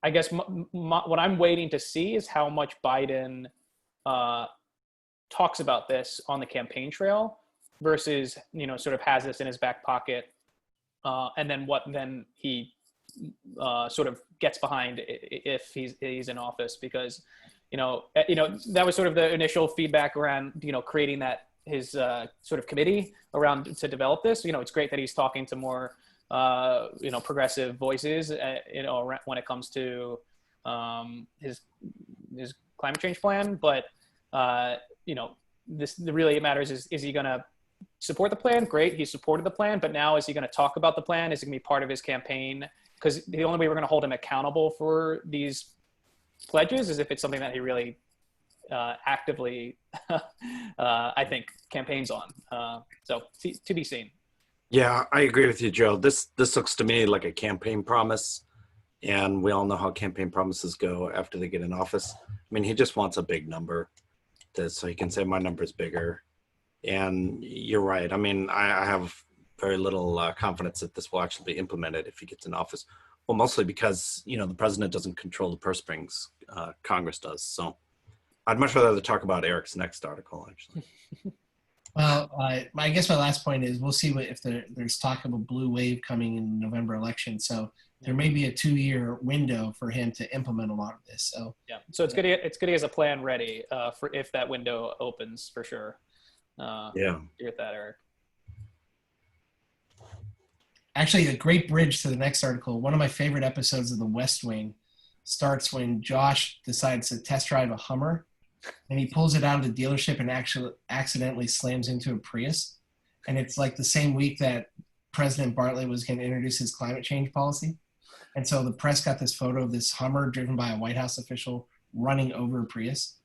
guess what I'm waiting to see is how much Biden talks about this on the campaign trail versus, sort of has this in his back pocket, and then what then he sort of gets behind if he's in office, because that was sort of the initial feedback around creating that his sort of committee around to develop this. It's great that he's talking to more progressive voices when it comes to his climate change plan, but this really matters is he going to support the plan? Great, he supported the plan, but now is he going to talk about the plan? Is it going to be part of his campaign? Because the only way we're going to hold him accountable for these pledges is if it's something that he really actively, I think, campaigns on. So to be seen. Yeah, I agree with you, Joe. This looks to me like a campaign promise, and we all know how campaign promises go after they get in office. I mean, he just wants a big number so he can say my number is bigger. And you're right. I mean, I have very little confidence that this will actually be implemented if he gets in office. Well, mostly because, the president doesn't control the purse strings. Congress does. So I'd much rather talk about Eric's next article, actually. Well, I guess my last point is we'll see if there's talk of a blue wave coming in the November election. So there may be a 2-year window for him to implement a lot of this. So yeah, so it's good he has a plan ready for if that window opens, for sure. Yeah. Agree with that, Eric. Actually, a great bridge to the next article. One of my favorite episodes of The West Wing starts when Josh decides to test drive a Hummer, and he pulls it out of the dealership and actually accidentally slams into a Prius. And it's like the same week that President Bartlett was going to introduce his climate change policy. And so the press got this photo of this Hummer driven by a White House official running over a Prius.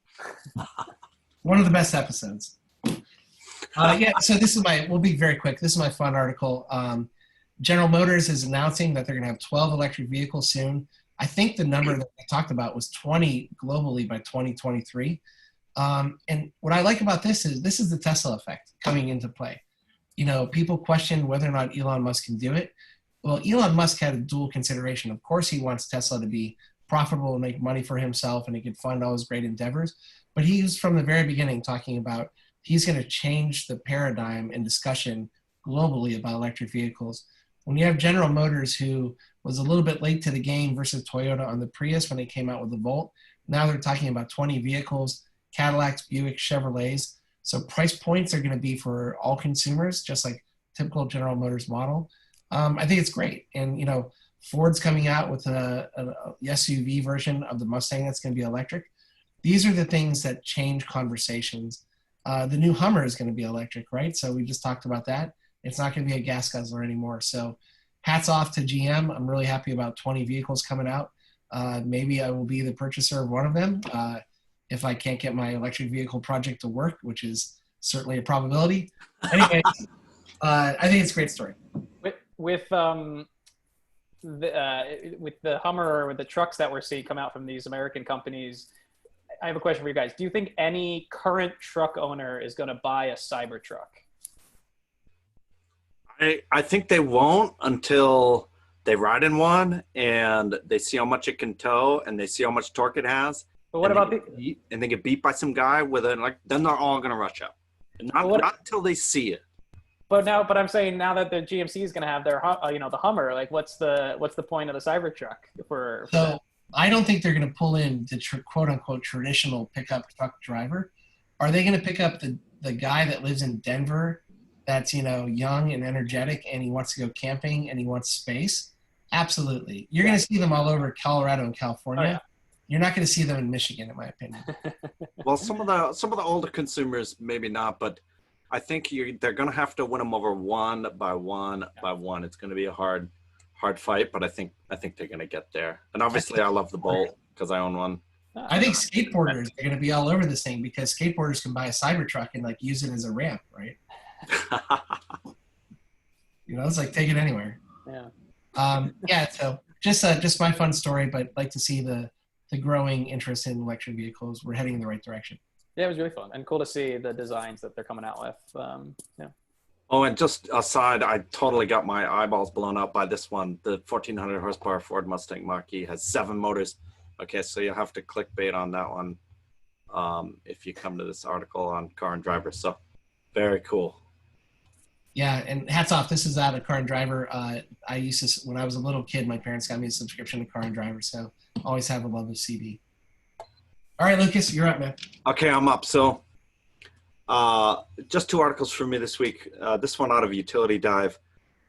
One of the best episodes. So we'll be very quick. This is my fun article. General Motors is announcing that they're going to have 12 electric vehicles soon. I think the number that they talked about was 20 globally by 2023. And what I like about this is the Tesla effect coming into play. People question whether or not Elon Musk can do it. Well, Elon Musk had a dual consideration. Of course, he wants Tesla to be profitable and make money for himself, and he can fund all his great endeavors. But he was from the very beginning talking about he's going to change the paradigm and discussion globally about electric vehicles. When you have General Motors, who was a little bit late to the game versus Toyota on the Prius when they came out with the Volt, now they're talking about 20 vehicles, Cadillacs, Buicks, Chevrolets. So price points are going to be for all consumers, just like typical General Motors model. I think it's great. And, Ford's coming out with a SUV version of the Mustang that's going to be electric. These are the things that change conversations. The new Hummer is going to be electric, right? So we just talked about that. It's not going to be a gas guzzler anymore. So hats off to GM. I'm really happy about 20 vehicles coming out. Maybe I will be the purchaser of one of them if I can't get my electric vehicle project to work, which is certainly a probability. Anyway, I think it's a great story. With the Hummer or with the trucks that we're seeing come out from these American companies, I have a question for you guys. Do you think any current truck owner is going to buy a Cybertruck? I think they won't until they ride in one and they see how much it can tow and they see how much torque it has. But what about and they get beat by some guy with it, like then they're all gonna rush out. Not until they see it. But I'm saying now that the GMC is going to have their, the Hummer, like what's the point of the Cybertruck for So that? I don't think they're going to pull in the quote unquote traditional pickup truck driver. Are they going to pick up the guy that lives in Denver that's, young and energetic and he wants to go camping and he wants space? Absolutely. You're going to see them all over Colorado and California. Oh, yeah. You're not going to see them in Michigan, in my opinion. Well, some of the older consumers maybe not, but I think they're going to have to win them over one by one by one. It's going to be a hard fight, but I think they're going to get there. And obviously, I love the Bolt because I own one. I think skateboarders are going to be all over this thing because skateboarders can buy a Cybertruck and like use it as a ramp, right? It's like take it anywhere. Yeah. So just my fun story, but like to see the growing interest in electric vehicles. We're heading in the right direction. Yeah, it was really fun and cool to see the designs that they're coming out with. Yeah. Oh, and just aside, I totally got my eyeballs blown out by this one. The 1,400 horsepower Ford Mustang Mach-E has 7 motors. Okay, so you'll have to clickbait on that one if you come to this article on Car and Driver. So very cool. Yeah, and hats off. This is out of Car and Driver. I used to, when I was a little kid, my parents got me a subscription to Car and Driver, so always have a love of CD. All right, Lucas, you're up, man. Okay, I'm up. So just 2 articles for me this week. This one out of Utility Dive.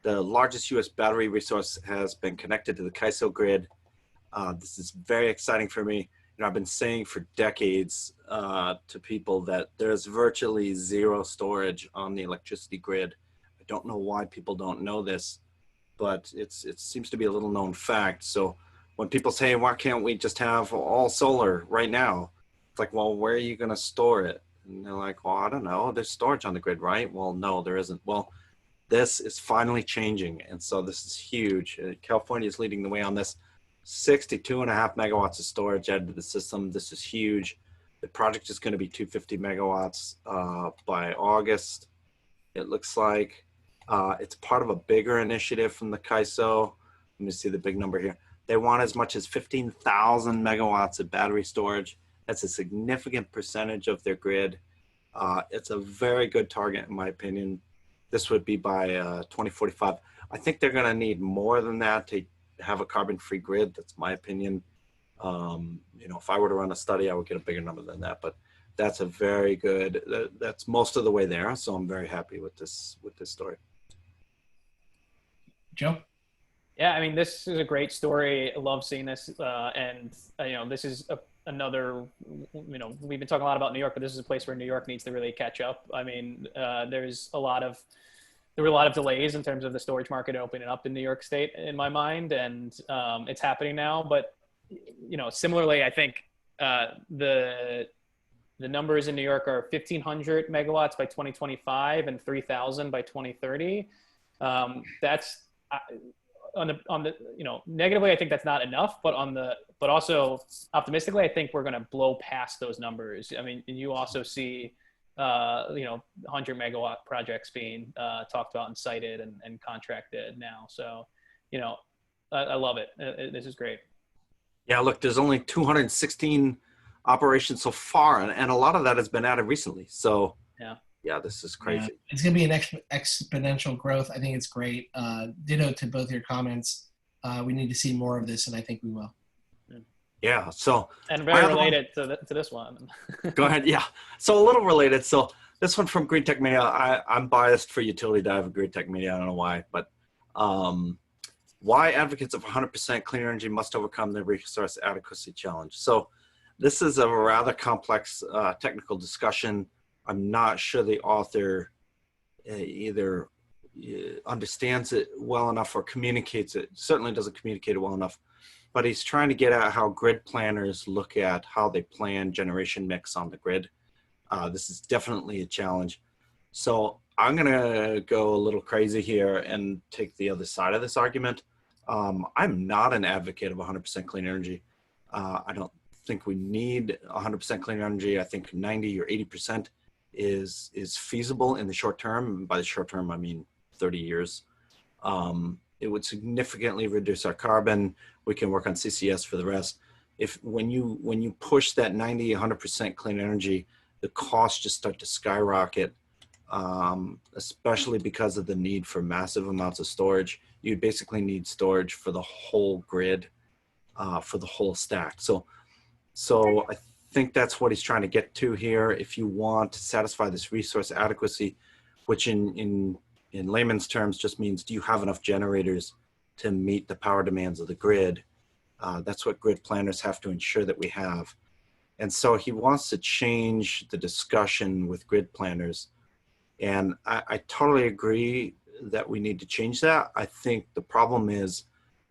The largest U.S. battery resource has been connected to the CAISO grid. This is very exciting for me. I've been saying for decades to people that there's virtually zero storage on the electricity grid. I don't know why people don't know this, but it seems to be a little known fact. So when people say, why can't we just have all solar right now? It's like, well, where are you going to store it? And they're like, well, I don't know. There's storage on the grid, right? Well, no, there isn't. Well, this is finally changing. And so this is huge. California is leading the way on this. 62.5 megawatts of storage added to the system. This is huge. The project is going to be 250 megawatts by August. It looks like it's part of a bigger initiative from the CAISO. Let me see the big number here. They want as much as 15,000 megawatts of battery storage. That's a significant percentage of their grid. It's a very good target, in my opinion. This would be by 2045. I think they're going to need more than that to have a carbon-free grid. That's my opinion. If I were to run a study, I would get a bigger number than that. But that's a very good. That's most of the way there. So I'm very happy with this story. Joe? Yeah, I mean, this is a great story. I love seeing this. This is another, we've been talking a lot about New York, but this is a place where New York needs to really catch up. I mean, there were a lot of delays in terms of the storage market opening up in New York State in my mind. And it's happening now. But, similarly, I think the numbers in New York are 1,500 megawatts by 2025 and 3,000 by 2030. That's on the negatively, I think that's not enough, but also optimistically, I think we're going to blow past those numbers. I mean, you also see 100 megawatt projects being talked about and cited and contracted now. So, I love it. This is great. Yeah, look, there's only 216 operations so far, and a lot of that has been added recently. So yeah, this is crazy. Yeah. It's going to be an exponential growth. I think it's great. Ditto to both your comments. We need to see more of this, and I think we will. Yeah. So and very related to this one. Go ahead. Yeah. So a little related. So this one from Green Tech Media. I'm biased for Utility Dive and Green Tech Media. I don't know why, but why advocates of 100% clean energy must overcome the resource adequacy challenge. So this is a rather complex technical discussion. I'm not sure the author either understands it well enough or communicates it. Certainly doesn't communicate it well enough. but he's trying to get at how grid planners look at how they plan generation mix on the grid. This is definitely a challenge. So I'm gonna go a little crazy here and take the other side of this argument. I'm not an advocate of 100% clean energy. I don't think we need 100% clean energy. I think 90 or 80% is feasible in the short term. And by the short term, I mean 30 years. It would significantly reduce our carbon. We can work on CCS for the rest. When you push that 90, 100% clean energy, the costs just start to skyrocket, especially because of the need for massive amounts of storage. You basically need storage for the whole grid, for the whole stack. So I think that's what he's trying to get to here. If you want to satisfy this resource adequacy, which in layman's terms just means, do you have enough generators to meet the power demands of the grid? That's what grid planners have to ensure that we have. And so he wants to change the discussion with grid planners. And I totally agree that we need to change that. I think the problem is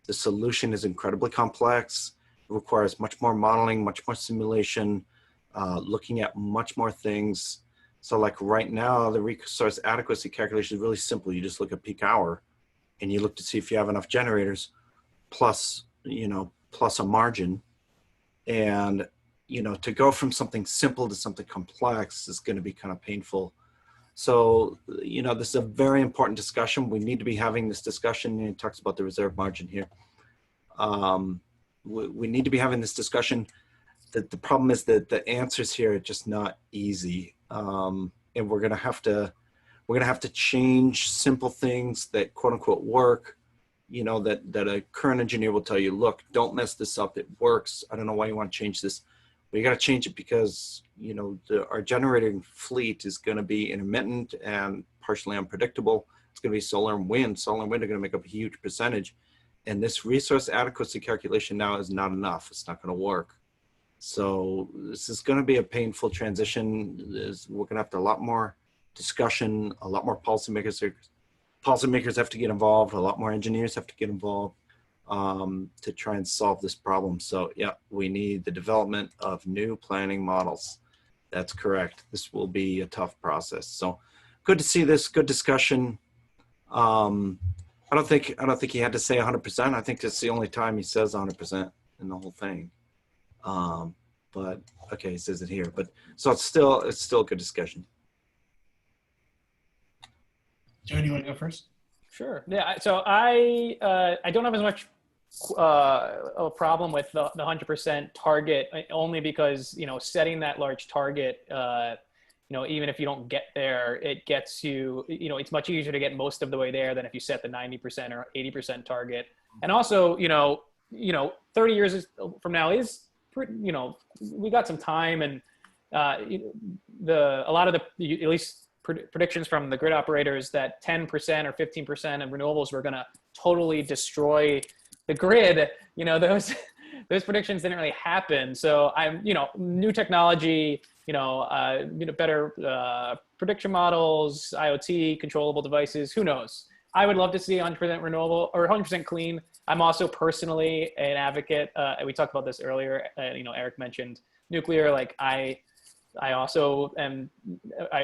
the solution is incredibly complex. It requires much more modeling, much more simulation, looking at much more things. So like right now, the resource adequacy calculation is really simple. You just look at peak hour and you look to see if you have enough generators plus a margin. And, to go from something simple to something complex is going to be kind of painful. So, this is a very important discussion. We need to be having this discussion. And it talks about the reserve margin here. We need to be having this discussion. The problem is that the answers here are just not easy. And we're going to have to change simple things that quote unquote work, that a current engineer will tell you, look, don't mess this up. It works. I don't know why you want to change this. But you got to change it because, our generating fleet is going to be intermittent and partially unpredictable. It's going to be solar and wind. Solar and wind are going to make up a huge percentage. And this resource adequacy calculation now is not enough. It's not going to work. So this is going to be a painful transition. We're going to have to a lot more discussion, a lot more policymakers. Policymakers have to get involved. A lot more engineers have to get involved to try and solve this problem. So yeah, we need the development of new planning models. That's correct. This will be a tough process. So good to see this. Good discussion. I don't think he had to say 100%. I think it's the only time he says 100% in the whole thing. But okay, he says it here. But so it's still a good discussion. Joe, do you want to go first? Sure. Yeah. So I don't have as much a problem with the 100% target, only because setting that large target, even if you don't get there, it gets you. It's much easier to get most of the way there than if you set the 90% or 80% target. And also, 30 years from now is pretty. We got some time, and a lot of the at least predictions from the grid operators that 10% or 15% of renewables were going to totally destroy the grid. Those predictions didn't really happen. So new technology, better prediction models, IoT, controllable devices, who knows? I would love to see 100% renewable or 100% clean. I'm also personally an advocate. We talked about this earlier. Eric mentioned nuclear. Like I also am.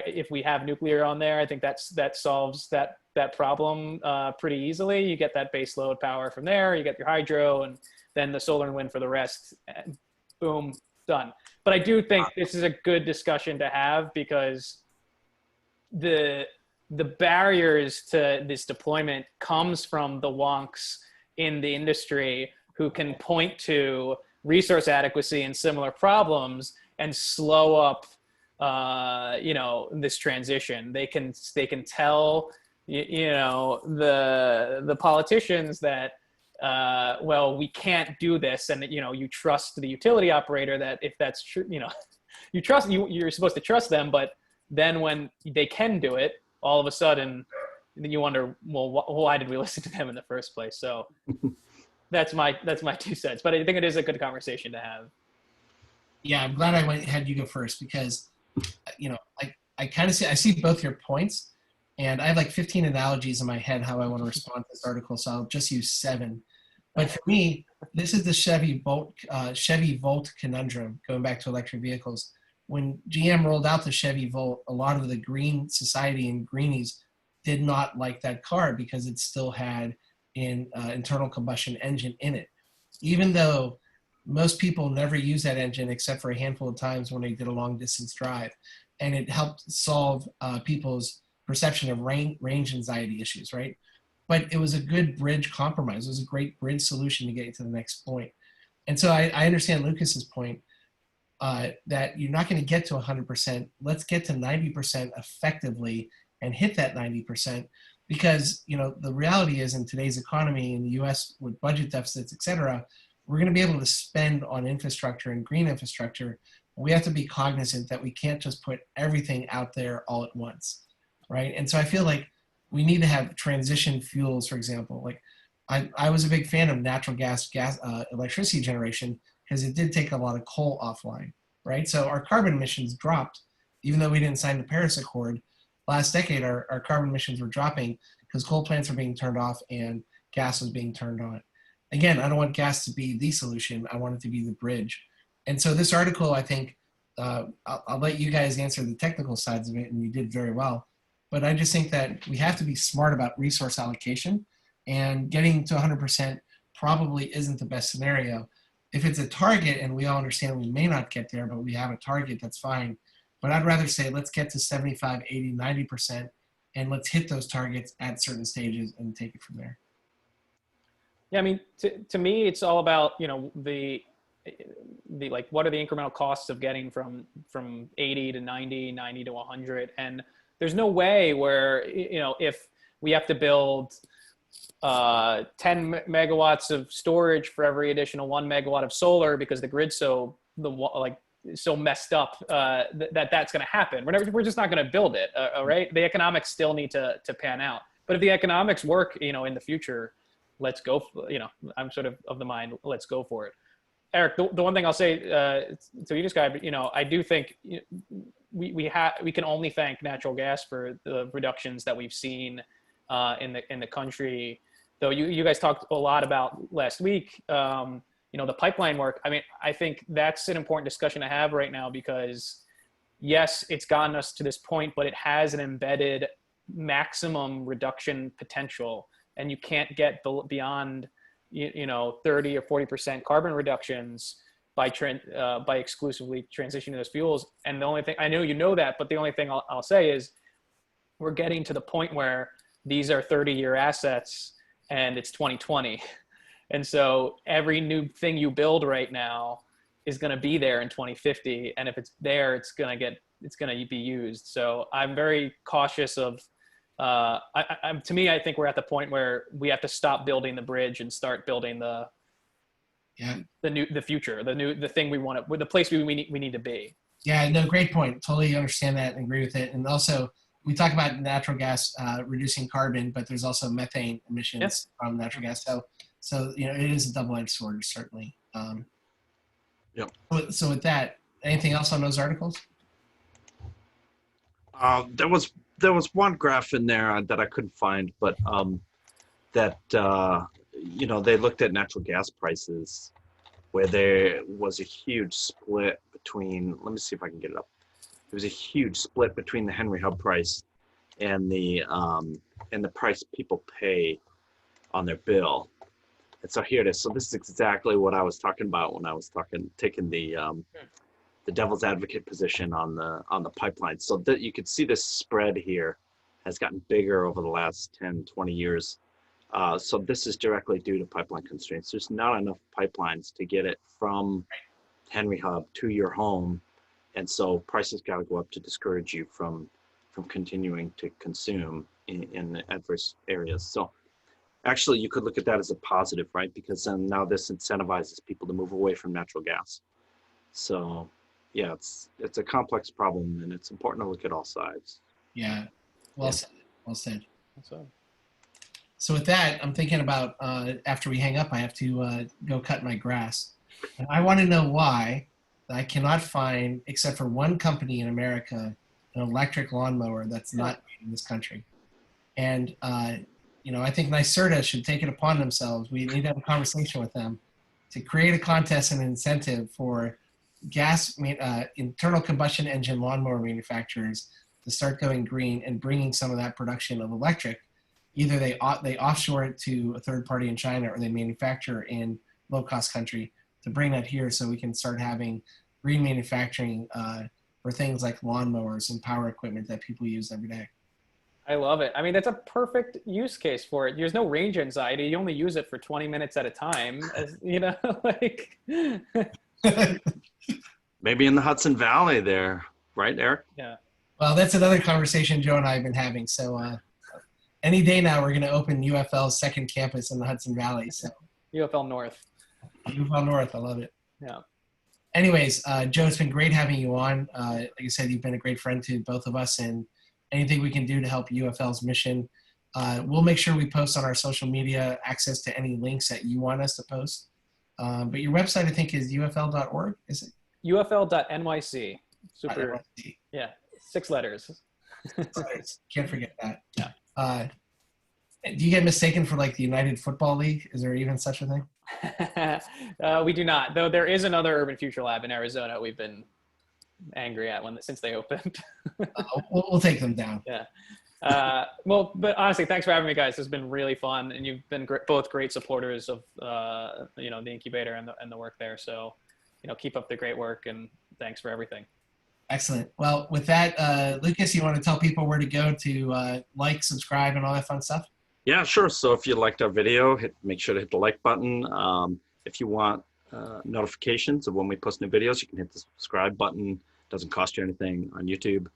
If we have nuclear on there, I think that solves that problem pretty easily. You get that base load power from there. You get your hydro, and then the solar and wind for the rest. And boom, done. But I do think this is a good discussion to have, because the barriers to this deployment comes from the wonks in the industry who can point to resource adequacy and similar problems and slow up this transition. They can tell the politicians that well, we can't do this, and you trust the utility operator that if that's true, you're supposed to trust them, but then when they can do it, all of a sudden you wonder, well, why did we listen to them in the first place? So that's my 2 cents, but I think it is a good conversation to have. Yeah, I'm glad I had you go first, because I kind of I see both your points, and I have like 15 analogies in my head how I want to respond to this article, so I'll just use 7. But for me, this is the Chevy Volt conundrum, going back to electric vehicles. When GM rolled out the Chevy Volt, a lot of the Green Society and Greenies did not like that car because it still had an internal combustion engine in it. Even though most people never use that engine except for a handful of times when they did a long distance drive. And it helped solve people's perception of range anxiety issues, right? But it was a good bridge compromise. It was a great bridge solution to get you to the next point. And so I understand Lucas's point that you're not going to get to 100%. Let's get to 90% effectively and hit that 90%, because the reality is, in today's economy in the U.S. with budget deficits, et cetera, we're going to be able to spend on infrastructure and green infrastructure. We have to be cognizant that we can't just put everything out there all at once, right? And so I feel like we need to have transition fuels, for example. Like I was a big fan of natural gas electricity generation because it did take a lot of coal offline, right? So our carbon emissions dropped, even though we didn't sign the Paris Accord. Last decade, our carbon emissions were dropping because coal plants were being turned off and gas was being turned on. Again, I don't want gas to be the solution. I want it to be the bridge. And so this article, I think, I'll let you guys answer the technical sides of it, and you did very well. But I just think that we have to be smart about resource allocation, and getting to 100% probably isn't the best scenario. If it's a target, and we all understand we may not get there, but we have a target, that's fine. But I'd rather say let's get to 75, 80, 90%, and let's hit those targets at certain stages and take it from there. Yeah, I mean, to me, it's all about, the like, what are the incremental costs of getting from 80 to 90, 90 to 100? And there's no way where, if we have to build 10 megawatts of storage for every additional 1 megawatt of solar because the grid's so messed up that's going to happen. We're just not going to build it. All right. The economics still need to pan out. But if the economics work, in the future, let's go. I'm sort of the mind, let's go for it. Eric, the one thing I'll say to you described, I do think we can only thank natural gas for the reductions that we've seen in the country. Though you guys talked a lot about last week, the pipeline work. I mean, I think that's an important discussion to have right now because, yes, it's gotten us to this point, but it has an embedded maximum reduction potential, and you can't get beyond 30 or 40% carbon reductions by exclusively transitioning those fuels. And the only thing, I know you know that, but the only thing I'll say is we're getting to the point where these are 30-year assets and it's 2020. And so every new thing you build right now is going to be there in 2050. And if it's there, it's going to be used. So I'm very cautious of, to me, I think we're at the point where we have to stop building the bridge and start building the future, the thing we want to, the place we need to be. Yeah, no, great point. Totally understand that and agree with it. And also, we talk about natural gas reducing carbon, but there's also methane emissions from natural gas. So it is a double-edged sword, certainly. Yep. So with that, anything else on those articles? There was one graph in there that I couldn't find, but they looked at natural gas prices where there was a huge split between, let me see if I can get it up. There was a huge split between the Henry Hub price and the price people pay on their bill. And so here it is. So this is exactly what I was talking about when I was taking the devil's advocate position on the pipeline. So that you could see this spread here has gotten bigger over the last 10, 20 years. So this is directly due to pipeline constraints. There's not enough pipelines to get it from Henry Hub to your home. And so prices got to go up to discourage you from continuing to consume in the adverse areas. So actually, you could look at that as a positive, right? Because then now this incentivizes people to move away from natural gas. So yeah, it's a complex problem, and it's important to look at all sides. Yeah, well said. Well said. So with that, I'm thinking about after we hang up, I have to go cut my grass. And I want to know why I cannot find, except for one company in America, an electric lawnmower that's not made in this country. And I think NYSERDA should take it upon themselves. We need to have a conversation with them to create a contest and an incentive for internal combustion engine lawnmower manufacturers to start going green and bringing some of that production of electric. Either they offshore it to a third party in China, or they manufacture in low-cost country to bring that here, so we can start having green manufacturing for things like lawnmowers and power equipment that people use every day. I love it. I mean, that's a perfect use case for it. There's no range anxiety. You only use it for 20 minutes at a time, like. Maybe in the Hudson Valley there, right, Eric? Yeah. Well, that's another conversation Joe and I have been having. So any day now, we're going to open UFL's second campus in the Hudson Valley. So UFL North. UFL North, I love it. Yeah. Anyways, Joe, it's been great having you on. Like I said, you've been a great friend to both of us, and anything we can do to help UFL's mission. We'll make sure we post on our social media access to any links that you want us to post. But your website, I think, is ufl.org, is it? UFL.NYC. Super. NYC. Yeah. 6 letters. Can't forget that. Yeah. Do you get mistaken for like the United Football League? Is there even such a thing? We do not, though there is another Urban Future Lab in Arizona we've been angry at since they opened. We'll take them down. Yeah. Well, but honestly, thanks for having me, guys. It's been really fun, and you've been both great supporters of the incubator and the work there. So, keep up the great work, and thanks for everything. Excellent. Well, with that, Lucas, you want to tell people where to go to like, subscribe, and all that fun stuff? Yeah, sure. So if you liked our video, make sure to hit the like button. If you want notifications of when we post new videos, you can hit the subscribe button. It doesn't cost you anything on YouTube.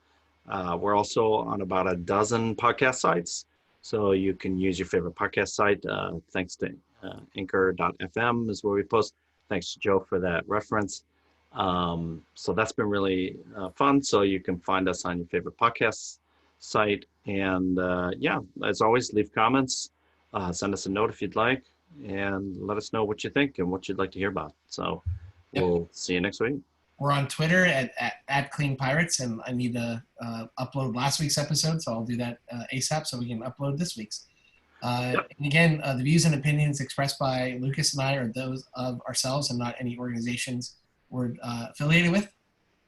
We're also on about a dozen podcast sites, so you can use your favorite podcast site. Thanks to Anchor.fm is where we post. Thanks to Joe for that reference. So that's been really fun. So you can find us on your favorite podcast site. And yeah, as always, leave comments, send us a note if you'd like, and let us know what you think and what you'd like to hear about. So we'll see you next week. We're on Twitter at Clean Pirates, and I need to upload last week's episode, so I'll do that ASAP so we can upload this week's. And again, the views and opinions expressed by Lucas and I are those of ourselves and not any organizations we're affiliated with.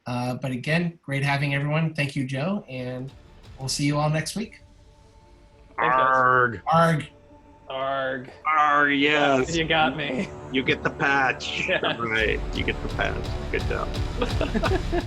But again, great having everyone. Thank you, Joe, and we'll see you all next week. Arg. Arg. Arg. Arg, yes. You got me. You get the patch. Yeah. Right. You get the patch. Good job.